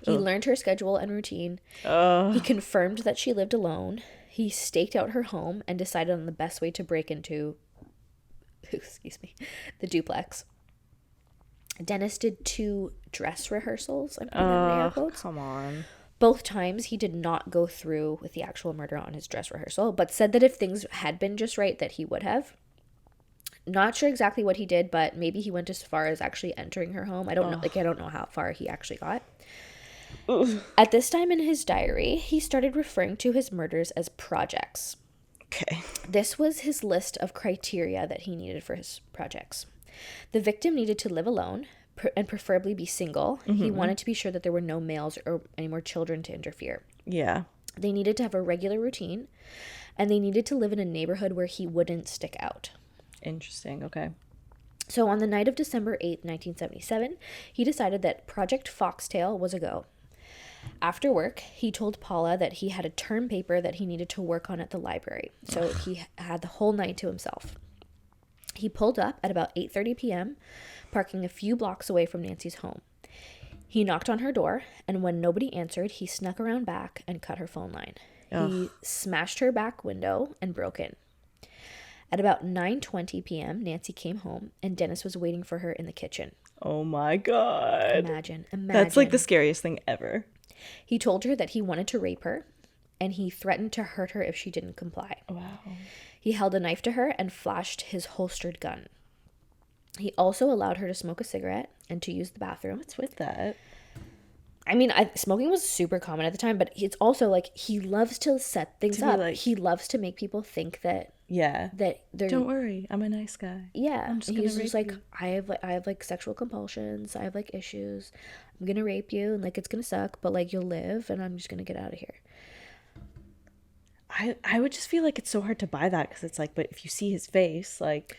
He Ugh. learned her schedule and routine. He confirmed that she lived alone. He staked out her home and decided on the best way to break into, the duplex. Dennis did 2 dress rehearsals. I'm putting that in air quotes. Come on. Both times he did not go through with the actual murder on his dress rehearsal, but said that if things had been just right, that he would have. Not sure exactly what he did, but maybe he went as far as actually entering her home. I don't know. I don't know how far he actually got. Ugh. At this time in his diary, he started referring to his murders as projects. Okay. This was his list of criteria that he needed for his projects. The victim needed to live alone and preferably be single. Mm-hmm. He wanted to be sure that there were no males or any more children to interfere. Yeah. They needed to have a regular routine, and they needed to live in a neighborhood where he wouldn't stick out. Interesting. Okay. So on the night of December 8th, 1977, he decided that Project Foxtail was a go. After work, he told Paula that he had a term paper that he needed to work on at the library. So he had the whole night to himself. He pulled up at about 8:30 p.m., parking a few blocks away from Nancy's home. He knocked on her door, and when nobody answered, he snuck around back and cut her phone line. He smashed her back window and broke in. At about 9:20 p.m., Nancy came home, and Dennis was waiting for her in the kitchen. Oh my God. Imagine. That's like the scariest thing ever. He told her that he wanted to rape her, and he threatened to hurt her if she didn't comply. Wow. He held a knife to her and flashed his holstered gun. He also allowed her to smoke a cigarette and to use the bathroom. What's with that? I mean, smoking was super common at the time, but it's also like he loves to set things up. Like, he loves to make people think that that they're. Don't worry, I'm a nice guy. Yeah, I'm just he's gonna just rape like you. I have like sexual compulsions. I have like issues. I'm gonna rape you, and like it's gonna suck, but like you'll live, and I'm just gonna get out of here. I would just feel like it's so hard to buy that because it's like, but if you see his face, like.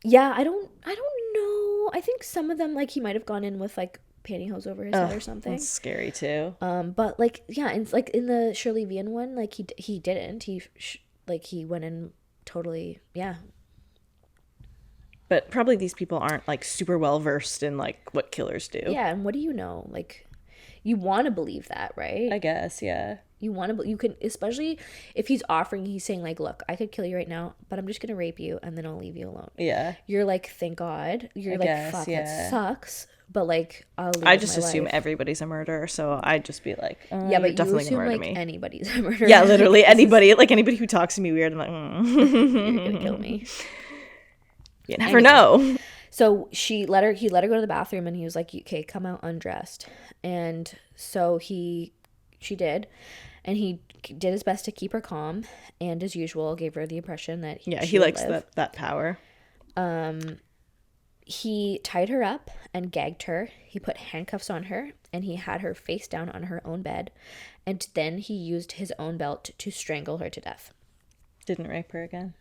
Yeah, I don't know. I think some of them, like, he might have gone in with like pantyhose over his head or something. That's scary too. But like, yeah, and like in the Shirley Vian one, like he didn't. He went in totally, yeah. But probably these people aren't like super well versed in like what killers do. Yeah, and what do you know? Like, you want to believe that, right? I guess, yeah. You want to, you can, especially if he's saying like, look, I could kill you right now, but I'm just gonna rape you and then I'll leave you alone. Yeah. You're like, thank God. You're like, guess, fuck, that sucks. But like, I just assume everybody's a murderer, so I'd just be like, yeah, but definitely you assume like me. Anybody's a murderer. Yeah, literally anybody. Like anybody who talks to me weird, I'm like, you're gonna kill me. You never know. So he let her go to the bathroom, and he was like, okay, come out undressed. And so she did, and he did his best to keep her calm, and as usual gave her the impression that he likes that power. He tied her up and gagged her. He put handcuffs on her, and he had her face down on her own bed, and then he used his own belt to strangle her to death. Didn't rape her again?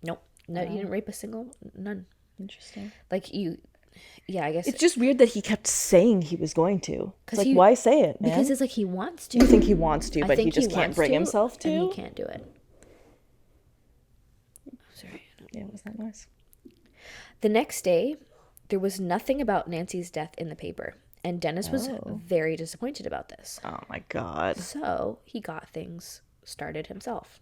Nope. No, he didn't rape none. Interesting. Like, yeah, I guess. It's just weird that he kept saying he was going to. It's like, why say it, man? Because it's like he wants to. You think he wants to, but he just can't bring himself to? And he can't do it. Sorry. Yeah, was that nice? The next day, there was nothing about Nancy's death in the paper, and Dennis was very disappointed about this. Oh, my God. So he got things started himself.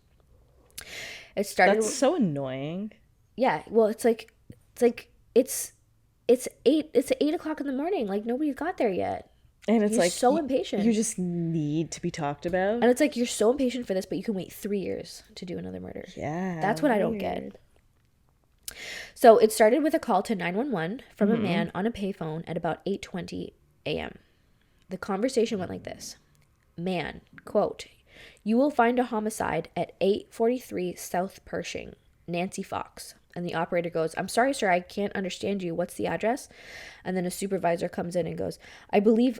That's so annoying. Yeah, well, it's 8 o'clock in the morning. Like, nobody's got there yet. And it's you're so impatient. You just need to be talked about. And it's like, you're so impatient for this, but you can wait 3 years to do another murder. Yeah. That's what I don't get. So it started with a call to 911 from a man on a payphone at about 8:20 a.m. The conversation went like this. Man, quote, you will find a homicide at 843 South Pershing, Nancy Fox. And the operator goes, I'm sorry, sir, I can't understand you. What's the address? And then a supervisor comes in and goes, I believe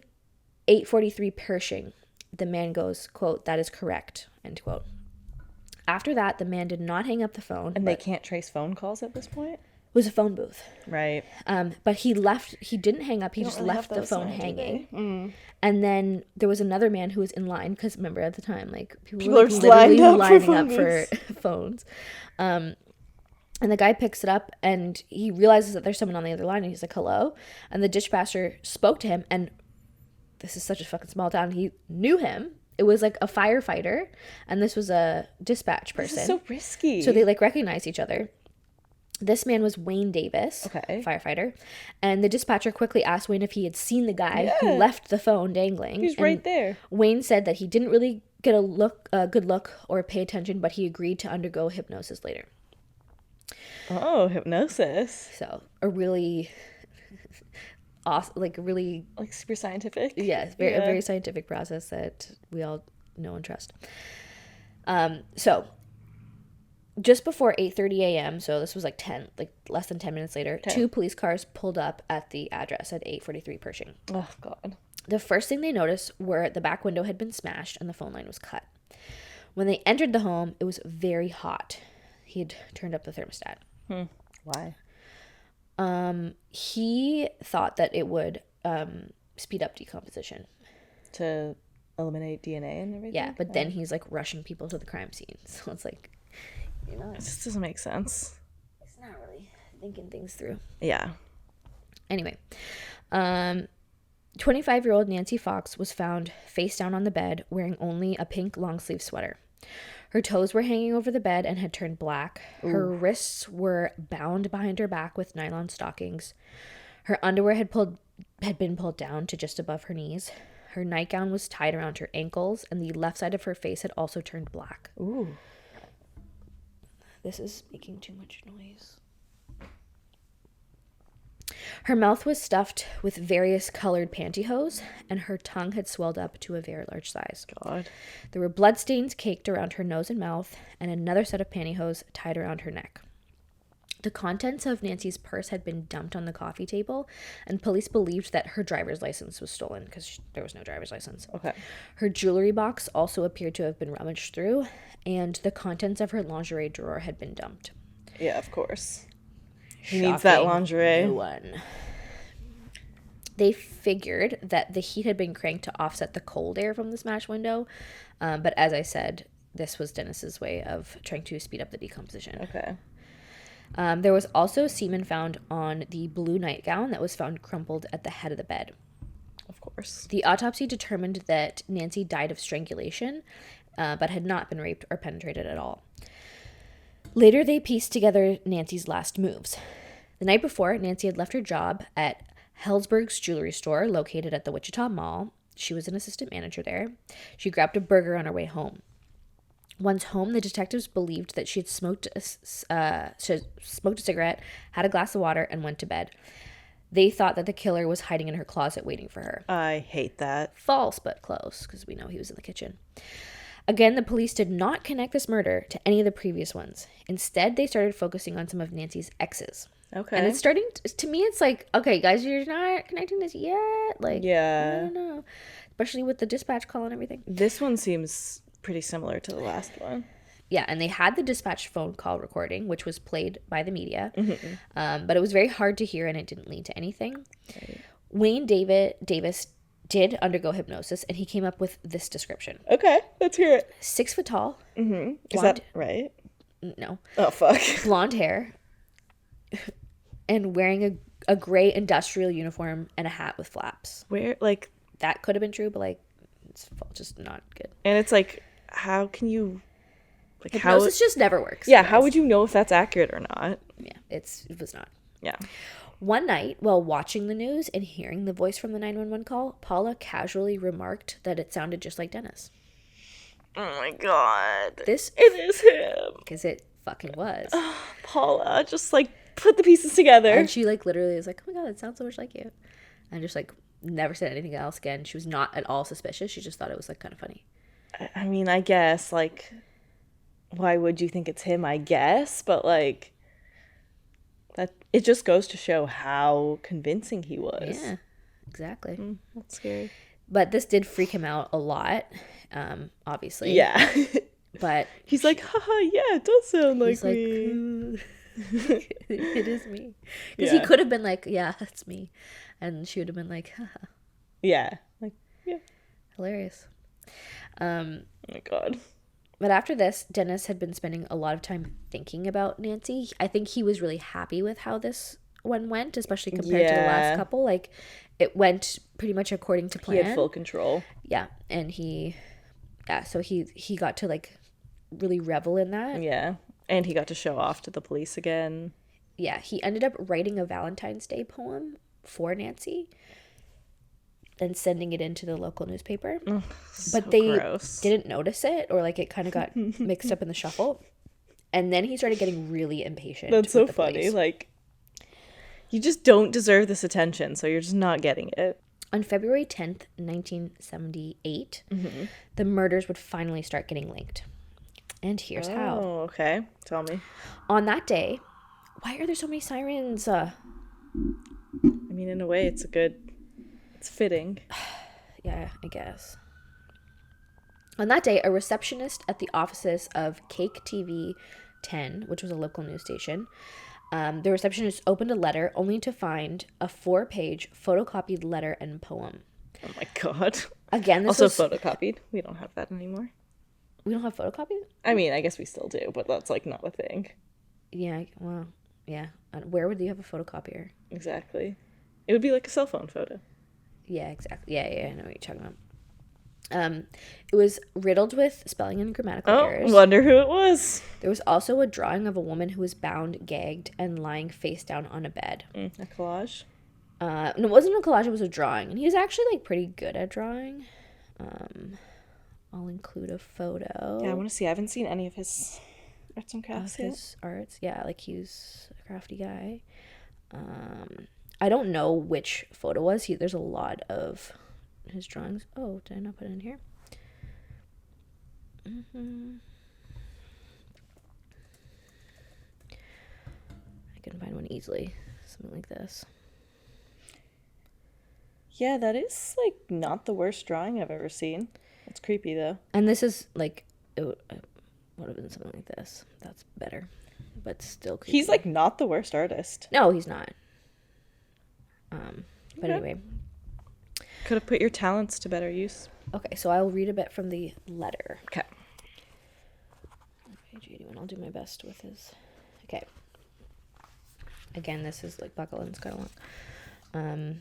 843 Pershing. The man goes, quote, that is correct, end quote. After that, the man did not hang up the phone. And they can't trace phone calls at this point? It was a phone booth. Right. But he didn't hang up. He just left the phone hanging. And then there was another man who was in line, because remember at the time, like, people were literally lining up for phones. And the guy picks it up, and he realizes that there's someone on the other line, and he's like, hello? And the dispatcher spoke to him, and this is such a fucking small town. He knew him. It was like a firefighter, and this was a dispatch person. This is so risky. So they like recognize each other. This man was Wayne Davis, firefighter, and the dispatcher quickly asked Wayne if he had seen the guy who left the phone dangling. He's right there. Wayne said that he didn't really get a good look or pay attention, but he agreed to undergo hypnosis later. Oh, hypnosis. So a really awesome, like super scientific. Yes, a very scientific process that we all know and trust. So just before 8:30 a.m., so this was like less than 10 minutes later, 2 police cars pulled up at the address at 843 Pershing. Oh, God. The first thing they noticed were the back window had been smashed and the phone line was cut. When they entered the home, it was very hot. He had turned up the thermostat. Why? He thought that it would speed up decomposition. To eliminate DNA and everything? Yeah, but then he's like rushing people to the crime scene. So it's like, it just doesn't make sense. It's not really thinking things through. Yeah. Anyway, 25-year-old Nancy Fox was found face down on the bed wearing only a pink long-sleeve sweater. Her toes were hanging over the bed and had turned black. Ooh. Her wrists were bound behind her back with nylon stockings. Her underwear had been pulled down to just above her knees. Her nightgown was tied around her ankles, and the left side of her face had also turned black. Ooh. This is making too much noise. Her mouth was stuffed with various colored pantyhose, and her tongue had swelled up to a very large size. God. There were bloodstains caked around her nose and mouth, and another set of pantyhose tied around her neck. The contents of Nancy's purse had been dumped on the coffee table, and police believed that her driver's license was stolen because there was no driver's license. Okay. Her jewelry box also appeared to have been rummaged through, and the contents of her lingerie drawer had been dumped. Yeah, of course. He needs that lingerie. No one. They figured that the heat had been cranked to offset the cold air from the smashed window, but as I said, this was Dennis's way of trying to speed up the decomposition. Okay. There was also semen found on the blue nightgown that was found crumpled at the head of the bed. Of course. The autopsy determined that Nancy died of strangulation, but had not been raped or penetrated at all. Later, they pieced together Nancy's last moves. The night before, Nancy had left her job at Hellsberg's jewelry store located at the Wichita Mall. She was an assistant manager there. She grabbed a burger on her way home. Once home, the detectives believed that she had smoked a cigarette, had a glass of water, and went to bed. They thought that the killer was hiding in her closet waiting for her. I hate that. False, but close, because we know he was in the kitchen. Again, the police did not connect this murder to any of the previous ones. Instead, they started focusing on some of Nancy's exes. Okay. And it's starting to me, it's like, okay, guys, you're not connecting this yet. Like, yeah. I don't know. Especially with the dispatch call and everything. This one seems pretty similar to the last one. Yeah, and they had the dispatch phone call recording, which was played by the media. But it was very hard to hear, and it didn't lead to anything. Right. Wayne Davis did undergo hypnosis, and he came up with this description. Okay, let's hear it. 6 foot tall. Mm-hmm. Is that right? No. Oh, fuck. Blonde hair. And wearing a gray industrial uniform and a hat with flaps. Where, like... That could have been true, but, like, it's just not good. And it's like, how can you... Like, hypnosis just never works. Yeah, how would you know if that's accurate or not? Yeah, it was not. Yeah. One night, while watching the news and hearing the voice from the 911 call, Paula casually remarked that it sounded just like Dennis. Oh my god. It is him. Because it fucking was. Paula, just like put the pieces together. And she like literally was like, oh my god, it sounds so much like you. And just like never said anything else again. She was not at all suspicious. She just thought it was like kind of funny. I mean, I guess like, why would you think it's him? I guess, but like, that it just goes to show how convincing he was. Yeah, exactly. That's scary. But this did freak him out a lot, obviously. Yeah. But he's like, haha, yeah, it does sound like me. It is me. Because he could have been like, yeah, that's me. And she would have been like, haha. Yeah. Like, yeah. Hilarious. Oh my god. But after this, Dennis had been spending a lot of time thinking about Nancy. I think he was really happy with how this one went, especially compared to the last couple. Like, it went pretty much according to plan. He had full control. Yeah, and so he got to, like, really revel in that. Yeah, and he got to show off to the police again. Yeah, he ended up writing a Valentine's Day poem for Nancy and sending it into the local newspaper. Ugh, but they gross. Didn't notice it, or like it kind of got mixed up in the shuffle. And then he started getting really impatient. That's so funny. Like, you just don't deserve this attention, so you're just not getting it. On February 10th, 1978, the murders would finally start getting linked. And here's how. Oh, okay. Tell me. On that day, why are there so many sirens? I mean, in a way, it's fitting. Yeah, I guess. On that day, a receptionist at the offices of Cake TV 10, which was a local news station, the receptionist opened a letter only to find a 4-page photocopied letter and poem. Oh my god. Again, this also photocopied. We don't have that anymore. We don't have photocopied? I mean, I guess we still do, but that's like not a thing. Yeah, well, yeah. Where would you have a photocopier? Exactly. It would be like a cell phone photo. Yeah, exactly. Yeah, I know what you're talking about. It was riddled with spelling and grammatical errors. Wonder who it was. There was also a drawing of a woman who was bound, gagged, and lying face down on a bed. A collage? No, it wasn't a collage, it was a drawing. And he was actually, like, pretty good at drawing. I'll include a photo. Yeah, I want to see. I haven't seen any of his arts and crafts yet. His arts, yeah, like, he's a crafty guy. I don't know which photo was. There's a lot of his drawings. Oh, did I not put it in here? I can find one easily. Something like this. Yeah, that is, like, not the worst drawing I've ever seen. It's creepy, though. And this is, like, it would have been something like this. That's better. But still creepy. He's, like, not the worst artist. No, he's not. But anyway. Could have put your talents to better use. Okay, so I'll read a bit from the letter. Okay. Page 81. I'll do my best with his. Okay. Again, this is like buckle and it's kind of long.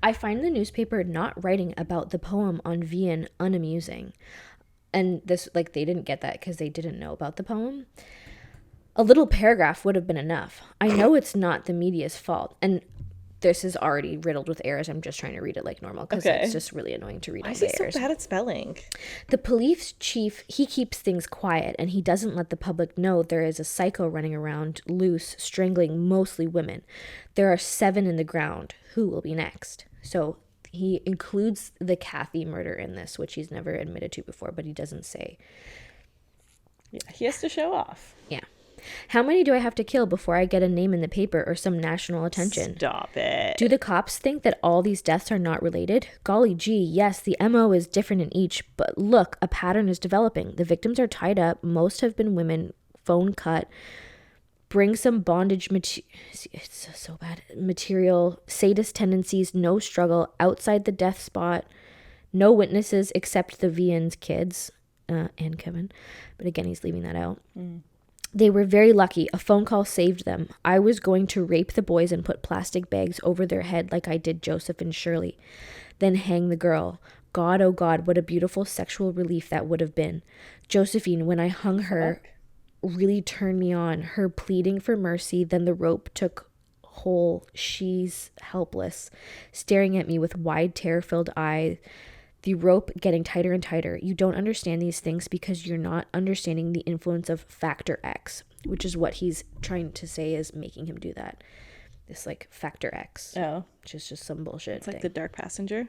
I find the newspaper not writing about the poem on Vian unamusing. And this, like, they didn't get that because they didn't know about the poem. A little paragraph would have been enough. I know it's not the media's fault. And this is already riddled with errors. I'm just trying to read it like normal because it's just really annoying to read all the errors. Why is he so bad at spelling? The police chief, he keeps things quiet and he doesn't let the public know there is a psycho running around loose, strangling mostly women. There are 7 in the ground. Who will be next? So he includes the Kathy murder in this, which he's never admitted to before, but he doesn't say. Yeah, he has to show off. Yeah. How many do I have to kill before I get a name in the paper or some national attention? Stop it. Do the cops think that all these deaths are not related? Golly gee, yes, the MO is different in each, but look, a pattern is developing. The victims are tied up. Most have been women, phone cut. Bring some bondage it's so bad. Material, sadist tendencies, no struggle, outside the death spot, no witnesses except the Vian's kids and Kevin. But again, he's leaving that out. They were very lucky. A phone call saved them. I was going to rape the boys and put plastic bags over their head like I did Joseph and Shirley. Then hang the girl. God, oh God, what a beautiful sexual relief that would have been. Josephine, when I hung her, really turned me on. Her pleading for mercy, then the rope took hold. She's helpless, staring at me with wide, terror-filled eyes. The rope getting tighter and tighter. You don't understand these things because you're not understanding the influence of factor X, which is what he's trying to say is making him do that. This like factor X. Oh. Which is just some bullshit It's like the Dark Passenger.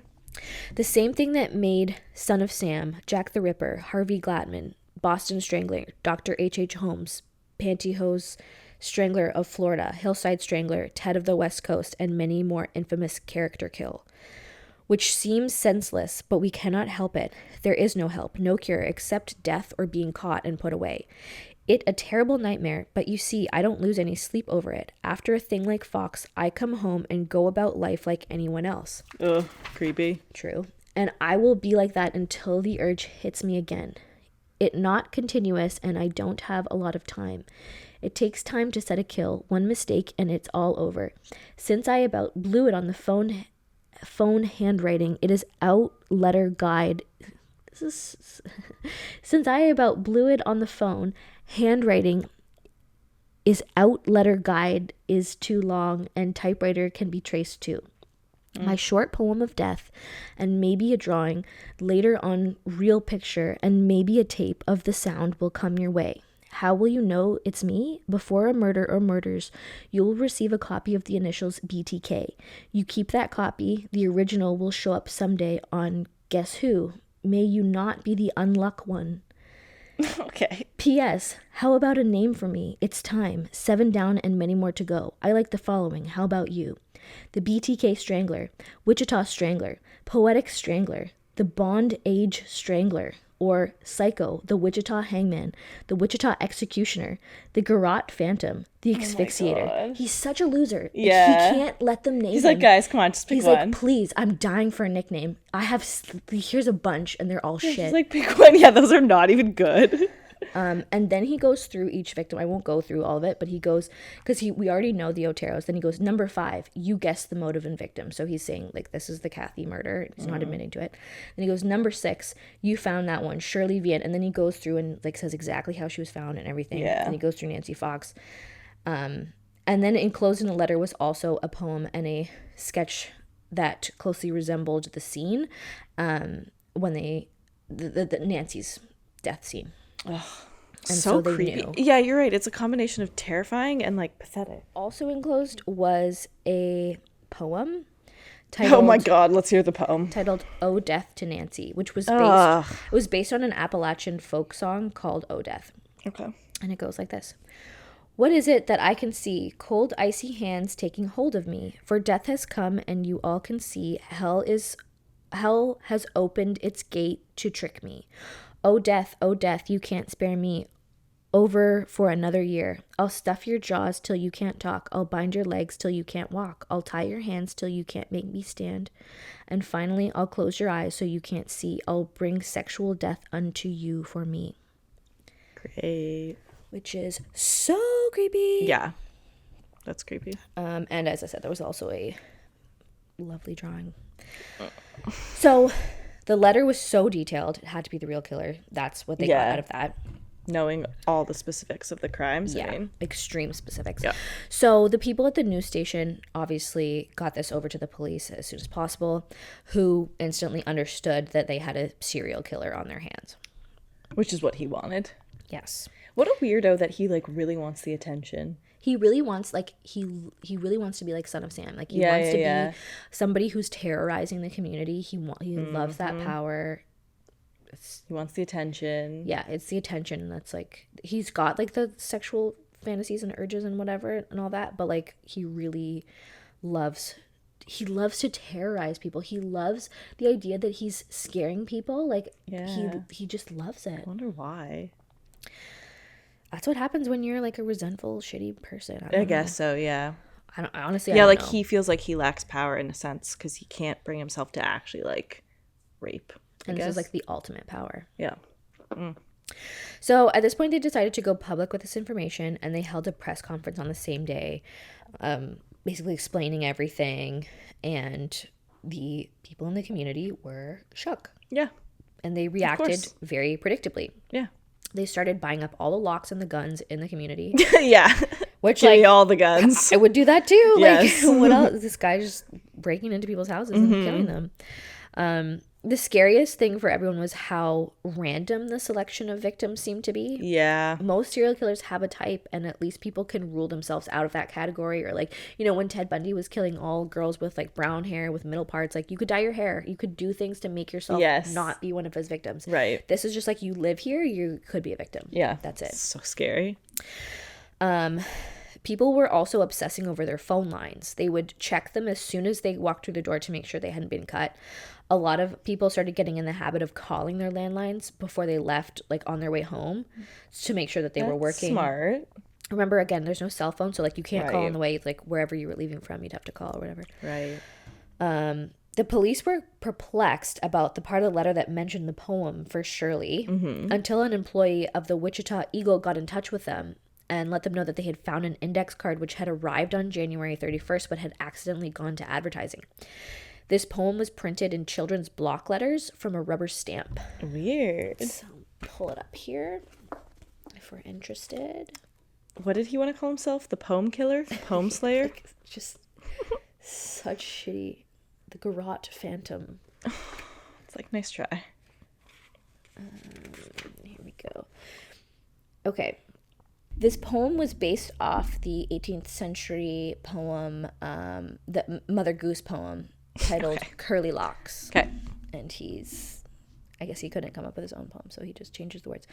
The same thing that made Son of Sam, Jack the Ripper, Harvey Gladman, Boston Strangler, Dr. H.H. Holmes, Pantyhose Strangler of Florida, Hillside Strangler, Ted of the West Coast, and many more infamous character kill. Which seems senseless, but we cannot help it. There is no help, no cure, except death or being caught and put away. It a terrible nightmare, but you see, I don't lose any sleep over it. After a thing like Fox, I come home and go about life like anyone else. Ugh, creepy. True. And I will be like that until the urge hits me again. It not continuous, and I don't have a lot of time. It takes time to set a kill, one mistake, and it's all over. Since I about blew it on the phone handwriting, it is out letter guide. Since I about blew it on the phone, handwriting is out letter guide is too long and typewriter can be traced too. My short poem of death and maybe a drawing later on real picture and maybe a tape of the sound will come your way. How will you know it's me? Before a murder or murders, you will receive a copy of the initials BTK. You keep that copy. The original will show up someday on Guess Who? May you not be the unluck one. Okay. P.S. How about a name for me? It's time. 7 down and many more to go. I like the following. How about you? The BTK Strangler, Wichita Strangler, Poetic Strangler, the Bond Age Strangler, or Psycho, the Wichita Hangman, the Wichita Executioner, the Garrote Phantom, the Asphyxiator. He's such a loser. Yeah. He can't let them name him. He's like, guys, come on, just pick one. He's like, please, I'm dying for a nickname. Here's a bunch, and they're all shit. He's like, pick one. Yeah, those are not even good. And then he goes through each victim. I won't go through all of it, but he goes, because we already know the Oteros. Then he goes, number 5, you guess the motive and victim. So he's saying, like, this is the Kathy murder. He's not admitting to it. Then he goes, number 6, you found that one, Shirley Vian. And then he goes through and, like, says exactly how she was found and everything. Yeah. And he goes through Nancy Fox. And then enclosed in the letter was also a poem and a sketch that closely resembled the scene when the Nancy's death scene. Ugh, and so they creepy. knew. Yeah, you're right. It's a combination of terrifying and like pathetic. Also enclosed was a poem titled, oh my God, let's hear the poem. Titled "Oh Death to Nancy," which was based on an Appalachian folk song called "Oh Death." Okay. And it goes like this. What is it that I can see? Cold, icy hands taking hold of me. For death has come, and you all can see hell has opened its gate to trick me. Oh death, you can't spare me. Over for another year. I'll stuff your jaws till you can't talk. I'll bind your legs till you can't walk. I'll tie your hands till you can't make me stand. And finally, I'll close your eyes so you can't see. I'll bring sexual death unto you for me. Great. Which is so creepy. Yeah. That's creepy. And as I said, there was also a lovely drawing. So the letter was so detailed, it had to be the real killer. That's what they got out of that. Knowing all the specifics of the crimes. Yeah, I mean. extreme specifics. Yeah. So the people at the news station obviously got this over to the police as soon as possible, who instantly understood that they had a serial killer on their hands. Which is what he wanted. Yes. What a weirdo that he, like, really wants the attention. He really wants, like, he really wants to be like Son of Sam. Like, he wants to be somebody who's terrorizing the community. He loves that power. He wants the attention. Yeah, it's the attention. That's, like, he's got, like, the sexual fantasies and urges and whatever and all that, but, like, he really loves to terrorize people. He loves the idea that he's scaring people. Like, he just loves it. I wonder why. That's what happens when you're, like, a resentful, shitty person. I guess so, yeah. I don't know. He feels like he lacks power in a sense because he can't bring himself to actually, like, rape. And this is, like, the ultimate power. Yeah. So at this point, they decided to go public with this information, and they held a press conference on the same day, basically explaining everything, and the people in the community were shook. Yeah. And they reacted very predictably. Yeah. They started buying up all the locks and the guns in the community. Yeah. Which, give like, me all the guns. I would do that too. Yes. Like, what else? This guy's just breaking into people's houses and killing them. The scariest thing for everyone was how random the selection of victims seemed to be. Yeah. Most serial killers have a type, and at least people can rule themselves out of that category. Or, like, you know, when Ted Bundy was killing all girls with, like, brown hair with middle parts, like, you could dye your hair. You could do things to make yourself not be one of his victims. Right. This is just like, you live here, you could be a victim. Yeah. That's it. It's so scary. People were also obsessing over their phone lines. They would check them as soon as they walked through the door to make sure they hadn't been cut. A lot of people started getting in the habit of calling their landlines before they left, like, on their way home, to make sure that they were working. Smart. Remember, again, there's no cell phone, so, like, you can't call on the way, like, wherever you were leaving from, you'd have to call or whatever. Right. The police were perplexed about the part of the letter that mentioned the poem for Shirley until an employee of the Wichita Eagle got in touch with them and let them know that they had found an index card which had arrived on January 31st but had accidentally gone to advertising. This poem was printed in children's block letters from a rubber stamp. Weird. So pull it up here if we're interested. What did he want to call himself? The poem killer? The poem slayer? Like, just such shitty. The Garrote Phantom. It's like, nice try. Here we go. Okay. This poem was based off the 18th century poem, the Mother Goose poem, titled Curly Locks. Okay. And I guess he couldn't come up with his own poem, so he just changes the words.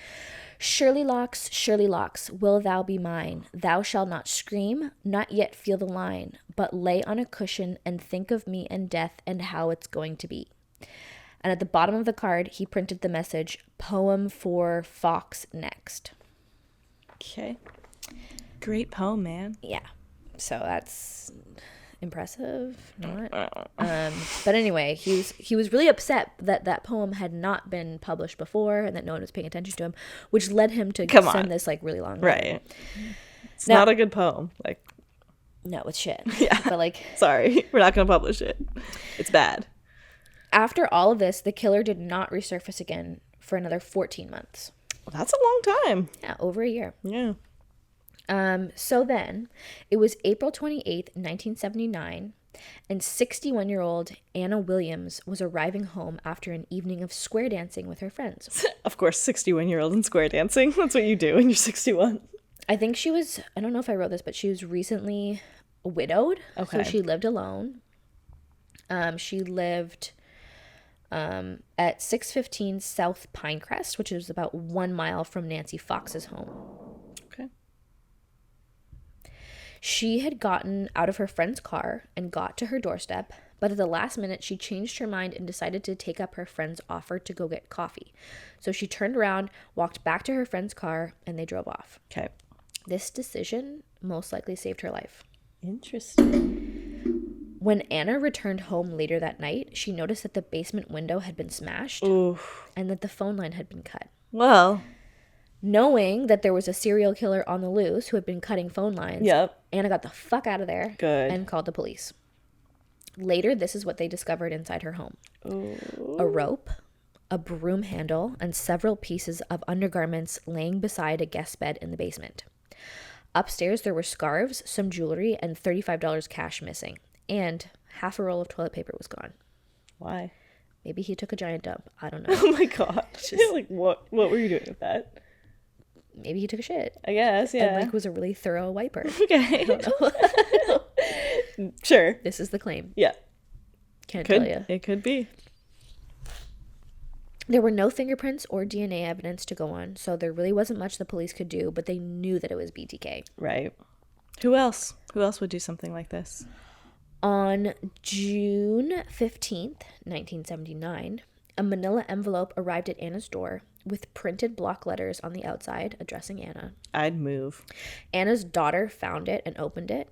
Surely locks, will thou be mine? Thou shalt not scream, not yet feel the line, but lay on a cushion and think of me and death and how it's going to be. And at the bottom of the card, he printed the message, poem for Fox next. Okay. Great poem, man. Yeah. So that's impressive, not. But anyway, he was really upset that that poem had not been published before and that no one was paying attention to him, which led him to send this, like, really long letter. Right. It's not a good poem. Like, no, it's shit. Yeah. But, like, sorry, we're not going to publish it. It's bad. After all of this, the killer did not resurface again for another 14 months. Well, that's a long time. Yeah, over a year. Yeah. So then, it was April 28th, 1979, and 61-year-old Anna Williams was arriving home after an evening of square dancing with her friends. Of course, 61-year-old in square dancing. That's what you do when you're 61. I think she was, I don't know if I wrote this, but she was recently widowed. Okay. So she lived alone. She lived at 615 South Pinecrest, which is about 1 mile from Nancy Fox's home. Okay. She had gotten out of her friend's car and got to her doorstep, but at the last minute, she changed her mind and decided to take up her friend's offer to go get coffee. So she turned around, walked back to her friend's car, and they drove off. Okay. This decision most likely saved her life. Interesting. When Anna returned home later that night, she noticed that the basement window had been smashed. Oof. And that the phone line had been cut. Well. Knowing that there was a serial killer on the loose who had been cutting phone lines, Yep. Anna got the fuck out of there. Good. And called the police. Later, this is what they discovered inside her home. Ooh. A rope, a broom handle, and several pieces of undergarments laying beside a guest bed in the basement. Upstairs, there were scarves, some jewelry, and $35 cash missing. And half a roll of toilet paper was gone. Why? Maybe he took a giant dump. I don't know. Oh my gosh. Like, what were you doing with that? Maybe he took a shit. I guess, yeah. And, like, was a really thorough wiper. Okay. I don't know. Sure. This is the claim. Yeah. Can't tell you. It could be. There were no fingerprints or DNA evidence to go on, so there really wasn't much the police could do, but they knew that it was BTK. Right. Who else? Who else would do something like this? On June 15th, 1979, a manila envelope arrived at Anna's door with printed block letters on the outside addressing Anna. I'd move. Anna's daughter found it and opened it,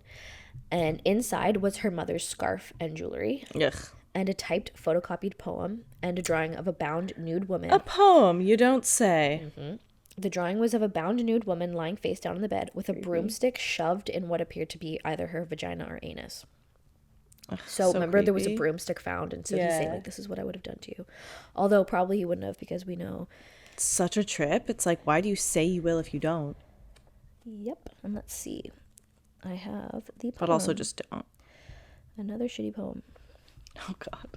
and inside was her mother's scarf and jewelry. Ugh. And a typed photocopied poem and a drawing of a bound nude woman. A poem, you don't say. Mm-hmm. The drawing was of a bound nude woman lying face down in the bed with a broomstick shoved in what appeared to be either her vagina or anus. Ugh, So remember, creepy. there was a broomstick found, and so he's saying, like, this is what I would have done to you. Although probably he wouldn't have, because we know. It's such a trip. It's like, why do you say you will if you don't? Yep. And let's see. I have the poem. But also just don't. Another shitty poem. Oh, God.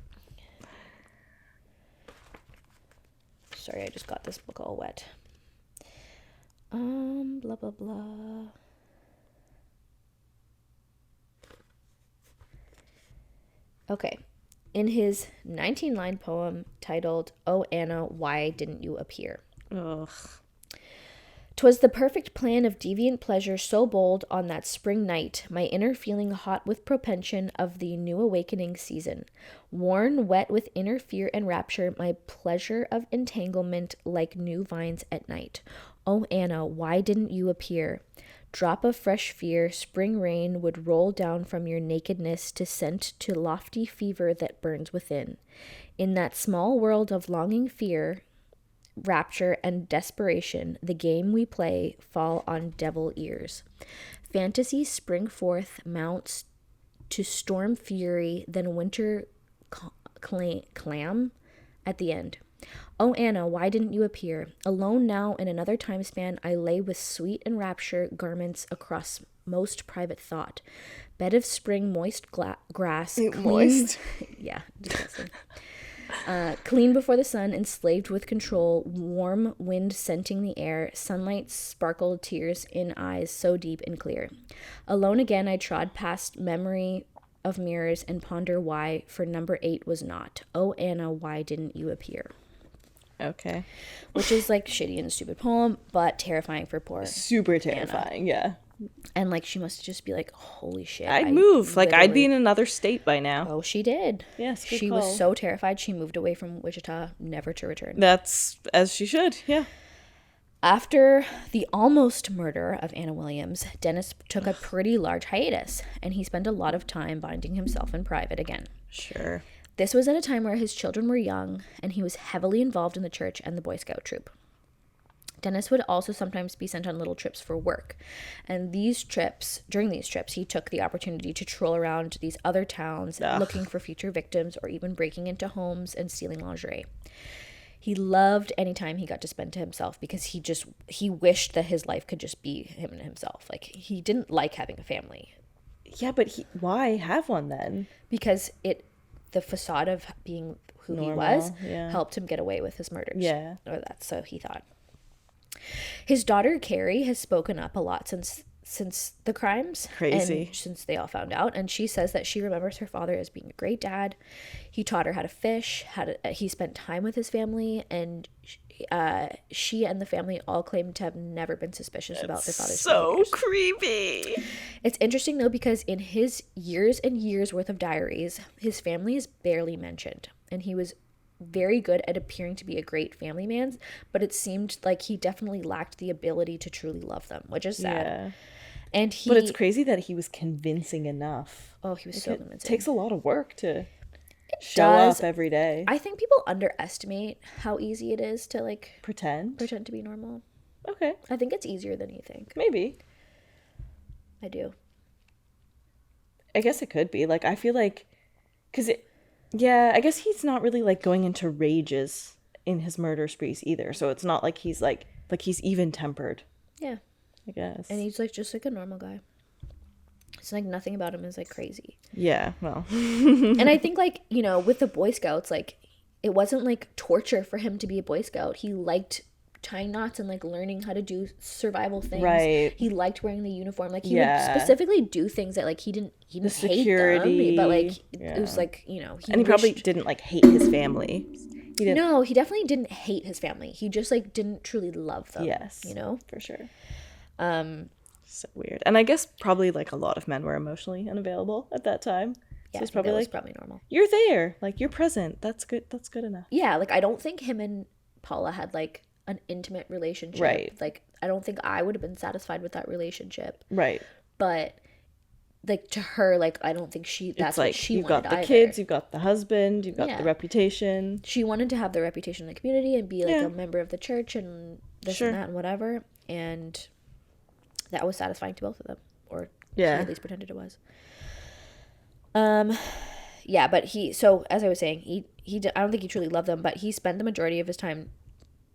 Sorry, I just got this book all wet. Blah, blah, blah. Okay. In his 19-line poem titled, "Oh, Anna, Why Didn't You Appear?" Ugh. "'Twas the perfect plan of deviant pleasure so bold on that spring night, my inner feeling hot with propension of the new awakening season, worn wet with inner fear and rapture, my pleasure of entanglement like new vines at night. Oh, Anna, why didn't you appear? Drop of fresh fear, spring rain would roll down from your nakedness to scent to lofty fever that burns within. In that small world of longing fear, rapture and desperation, the game we play fall on devil ears. Fantasy spring forth, mounts to storm fury, then winter clam at the end. Oh, Anna, why didn't you appear? Alone now in another time span, I lay with sweet enrapture garments across most private thought. Bed of spring, moist grass. Moist? Yeah, disgusting. Clean before the sun, enslaved with control, warm wind scenting the air, sunlight sparkled tears in eyes so deep and clear. Alone again I trod past memory of mirrors and ponder why, for number 8 was not. Oh, Anna, why didn't you appear? Okay. Which is like shitty and stupid poem, but terrifying for poor Super terrifying, Anna. Yeah. And like she must just be like, holy shit. I'd move. Like I'd be in another state by now. Oh, she did. Yes, good she call. was so terrified she moved away from Wichita, never to return. That's as she should, yeah. After the almost murder of Anna Williams, Dennis took a pretty large hiatus, and he spent a lot of time binding himself in private again. Sure. This was at a time where his children were young, and he was heavily involved in the church and the Boy Scout troop. Dennis would also sometimes be sent on little trips for work, and during these trips, he took the opportunity to troll around these other towns looking for future victims or even breaking into homes and stealing lingerie. He loved any time he got to spend to himself because he wished that his life could just be him and himself. Like, he didn't like having a family. Yeah, but why have one then? Because the facade of being who he was helped him get away with his murders. Yeah. Or that's so he thought. His daughter Carrie has spoken up a lot since the crimes. Crazy. And since they all found out, and she says that she remembers her father as being a great dad. He taught her how to fish, he spent time with his family, and she and the family all claim to have never been suspicious about their father's behaviors. Creepy. It's interesting though, because in his years and years worth of diaries, his family is barely mentioned, and he was very good at appearing to be a great family man, but it seemed like he definitely lacked the ability to truly love them, which is sad. Yeah. But it's crazy that he was convincing enough. Oh, he was so convincing. It takes a lot of work to show up every day. I think people underestimate how easy it is to like pretend to be normal. Okay. I think it's easier than you think. Maybe. I do. I guess it could be. Like, I feel like, yeah, I guess he's not really, like, going into rages in his murder sprees either. So it's not like he's, like he's even-tempered. Yeah. I guess. And he's, like, just, like, a normal guy. It's, like, nothing about him is, like, crazy. Yeah, well. And I think, like, you know, with the Boy Scouts, like, it wasn't, like, torture for him to be a Boy Scout. He liked tying knots and, like, learning how to do survival things. Right. He liked wearing the uniform. Like, he would specifically do things that, like, he didn't hate them, but, like, it was, like, you know, he probably didn't, like, hate his family. No, he definitely didn't hate his family. He just, like, didn't truly love them. Yes. You know? For sure. So weird. And I guess probably, like, a lot of men were emotionally unavailable at that time. Yeah, so it's probably, was probably normal. You're there. Like, you're present. That's good. That's good enough. Yeah, like, I don't think him and Paula had, like, an intimate relationship. Right. Like, I don't think I would have been satisfied with that relationship. Right. But, like, to her, like, I don't think that's like, what she you've wanted got the either. kids, you've got the husband, you've got the reputation. She wanted to have the reputation in the community and be, like, a member of the church and this and that and whatever. And that was satisfying to both of them. Or he at least pretended it was. Yeah, but so as I was saying, I don't think he truly loved them, but he spent the majority of his time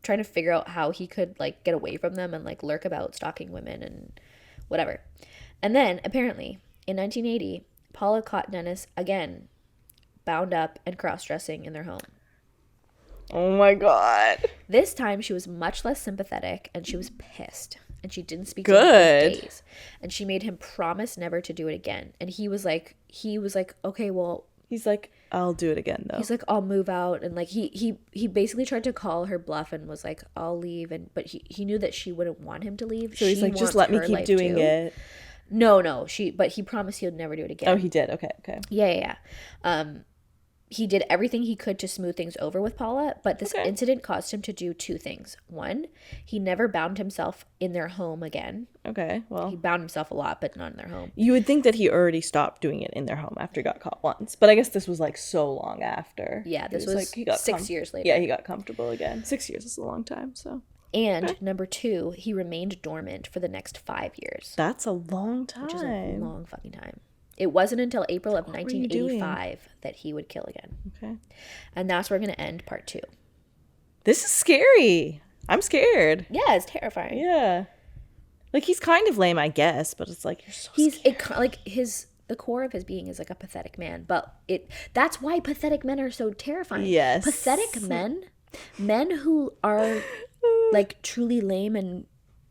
trying to figure out how he could, like, get away from them and, like, lurk about stalking women and whatever. And then apparently in 1980, Paula caught Dennis again bound up and cross-dressing in their home. Oh my God. This time she was much less sympathetic and she was pissed. And she didn't speak to him for days. And she made him promise never to do it again. And he was like, okay, well. He's like, I'll do it again, though. He's like, I'll move out. And, like, he basically tried to call her bluff and was like, I'll leave. But he knew that she wouldn't want him to leave. So he's like, just let me keep doing it. No. But he promised he would never do it again. Oh, he did? Okay. Yeah. He did everything he could to smooth things over with Paula, but this incident caused him to do two things. One, he never bound himself in their home again. Okay, well. He bound himself a lot, but not in their home. You would think that he already stopped doing it in their home after he got caught once. But I guess this was, like, so long after. Yeah, this was like, he got 6 years later. Yeah, he got comfortable again. 6 years is a long time, so. And number two, he remained dormant for the next 5 years. That's a long time. Which is a long fucking time. It wasn't until April of 1985 that he would kill again. Okay. And that's where we're going to end part 2. This is scary. I'm scared. Yeah, it's terrifying. Yeah. Like, he's kind of lame, I guess, but it's like, you're so scared. The core of his being is, like, a pathetic man. But that's why pathetic men are so terrifying. Yes. Pathetic men who are, like, truly lame and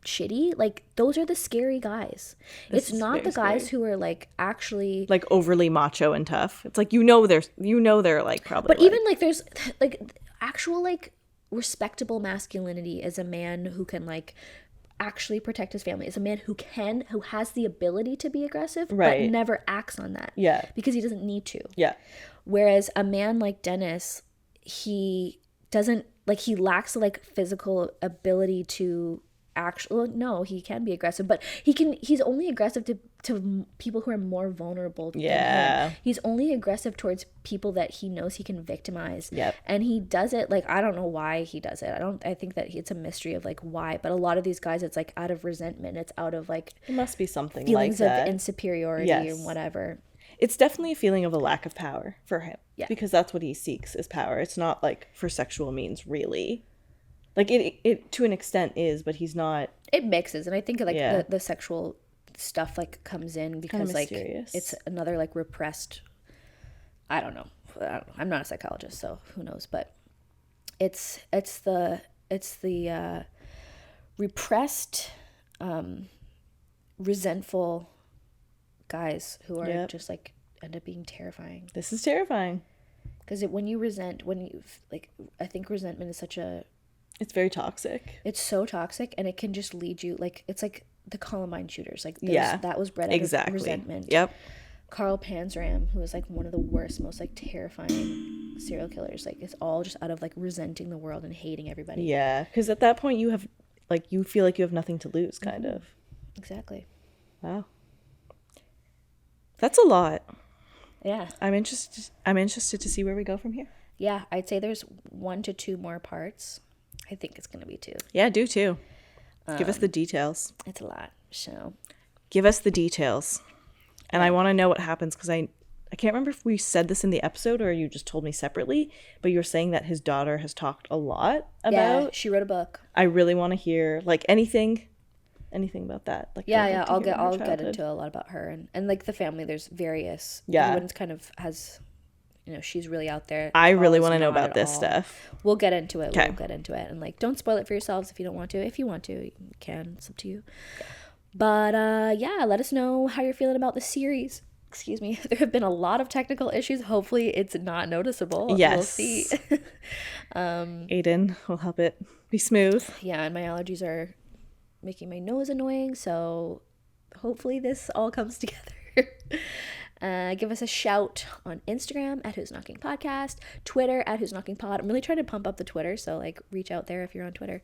shitty, like, those are the scary guys. It's not the guys who are, like, actually, like, overly macho and tough. It's like, they're like, probably, but even, like, there's, like, actual, like, respectable masculinity is a man who can, like, actually protect his family, is a man who has the ability to be aggressive, but never acts on that. Yeah, because he doesn't need to. Yeah. Whereas a man like Dennis, he doesn't, like, he lacks the, like, physical ability to actually, no, he can be aggressive, but he's only aggressive to people who are more vulnerable than him. He's only aggressive towards people that he knows he can victimize. Yep. And he does it, like, I don't know why he does it. I think that it's a mystery of, like, why, but a lot of these guys, it's, like, out of resentment. It's out of, like, it must be something feelings like that. of insecurity and whatever. It's definitely a feeling of a lack of power for him. Yeah. Because that's what he seeks, is power. It's not, like, for sexual means, really. Like, it to an extent is, but he's not. It mixes, and I think, like, the sexual stuff, like, comes in because, like, it's another, like, repressed. I don't know. I'm not a psychologist, so who knows? But it's the repressed, resentful guys who are just, like, end up being terrifying. This is terrifying. Because I think resentment is such a. It's very toxic. It's so toxic, and it can just lead you, like, it's like the Columbine shooters. Like, that was bred out of resentment. Yep. Carl Panzram, who was, like, one of the worst, most, like, terrifying serial killers. Like, it's all just out of, like, resenting the world and hating everybody. Yeah, because at that point you feel like you have nothing to lose, kind of. Exactly. Wow. That's a lot. Yeah. I'm interested to see where we go from here. Yeah, I'd say there's 1 to 2 more parts. I think it's going to be 2. Yeah, do too. Give us the details. It's a lot. So give us the details. And I want to know what happens, because I can't remember if we said this in the episode or you just told me separately, but you were saying that his daughter has talked a lot about. Yeah, she wrote a book. I really want to hear like anything about that. Like, yeah, I'll get into a lot about her and like the family. There's various. Everyone's kind of has, she's really out there. I really want to know about this stuff. We'll get into it. Okay. We'll get into it, and like, don't spoil it for yourselves if you don't want to. If you want to, you can. It's up to you. But yeah, let us know how you're feeling about the series. Excuse me. There have been a lot of technical issues. Hopefully it's not noticeable. Yes. We'll see. Aidan will help it be smooth. Yeah, and my allergies are making my nose annoying, so hopefully this all comes together. Give us a shout on Instagram at Who's Knocking Podcast, Twitter at Who's Knocking Pod. I'm really trying to pump up the Twitter, so like reach out there if you're on Twitter.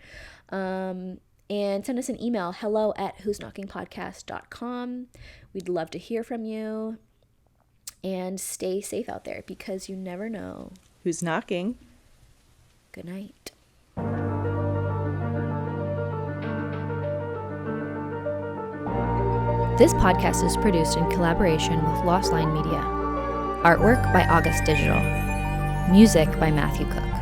And send us an email, hello@whosknockingpodcast.com. We'd love to hear from you. And stay safe out there, because you never know who's knocking. Good night. This podcast is produced in collaboration with Lost Line Media. Artwork by August Digital. Music by Matthew Cook.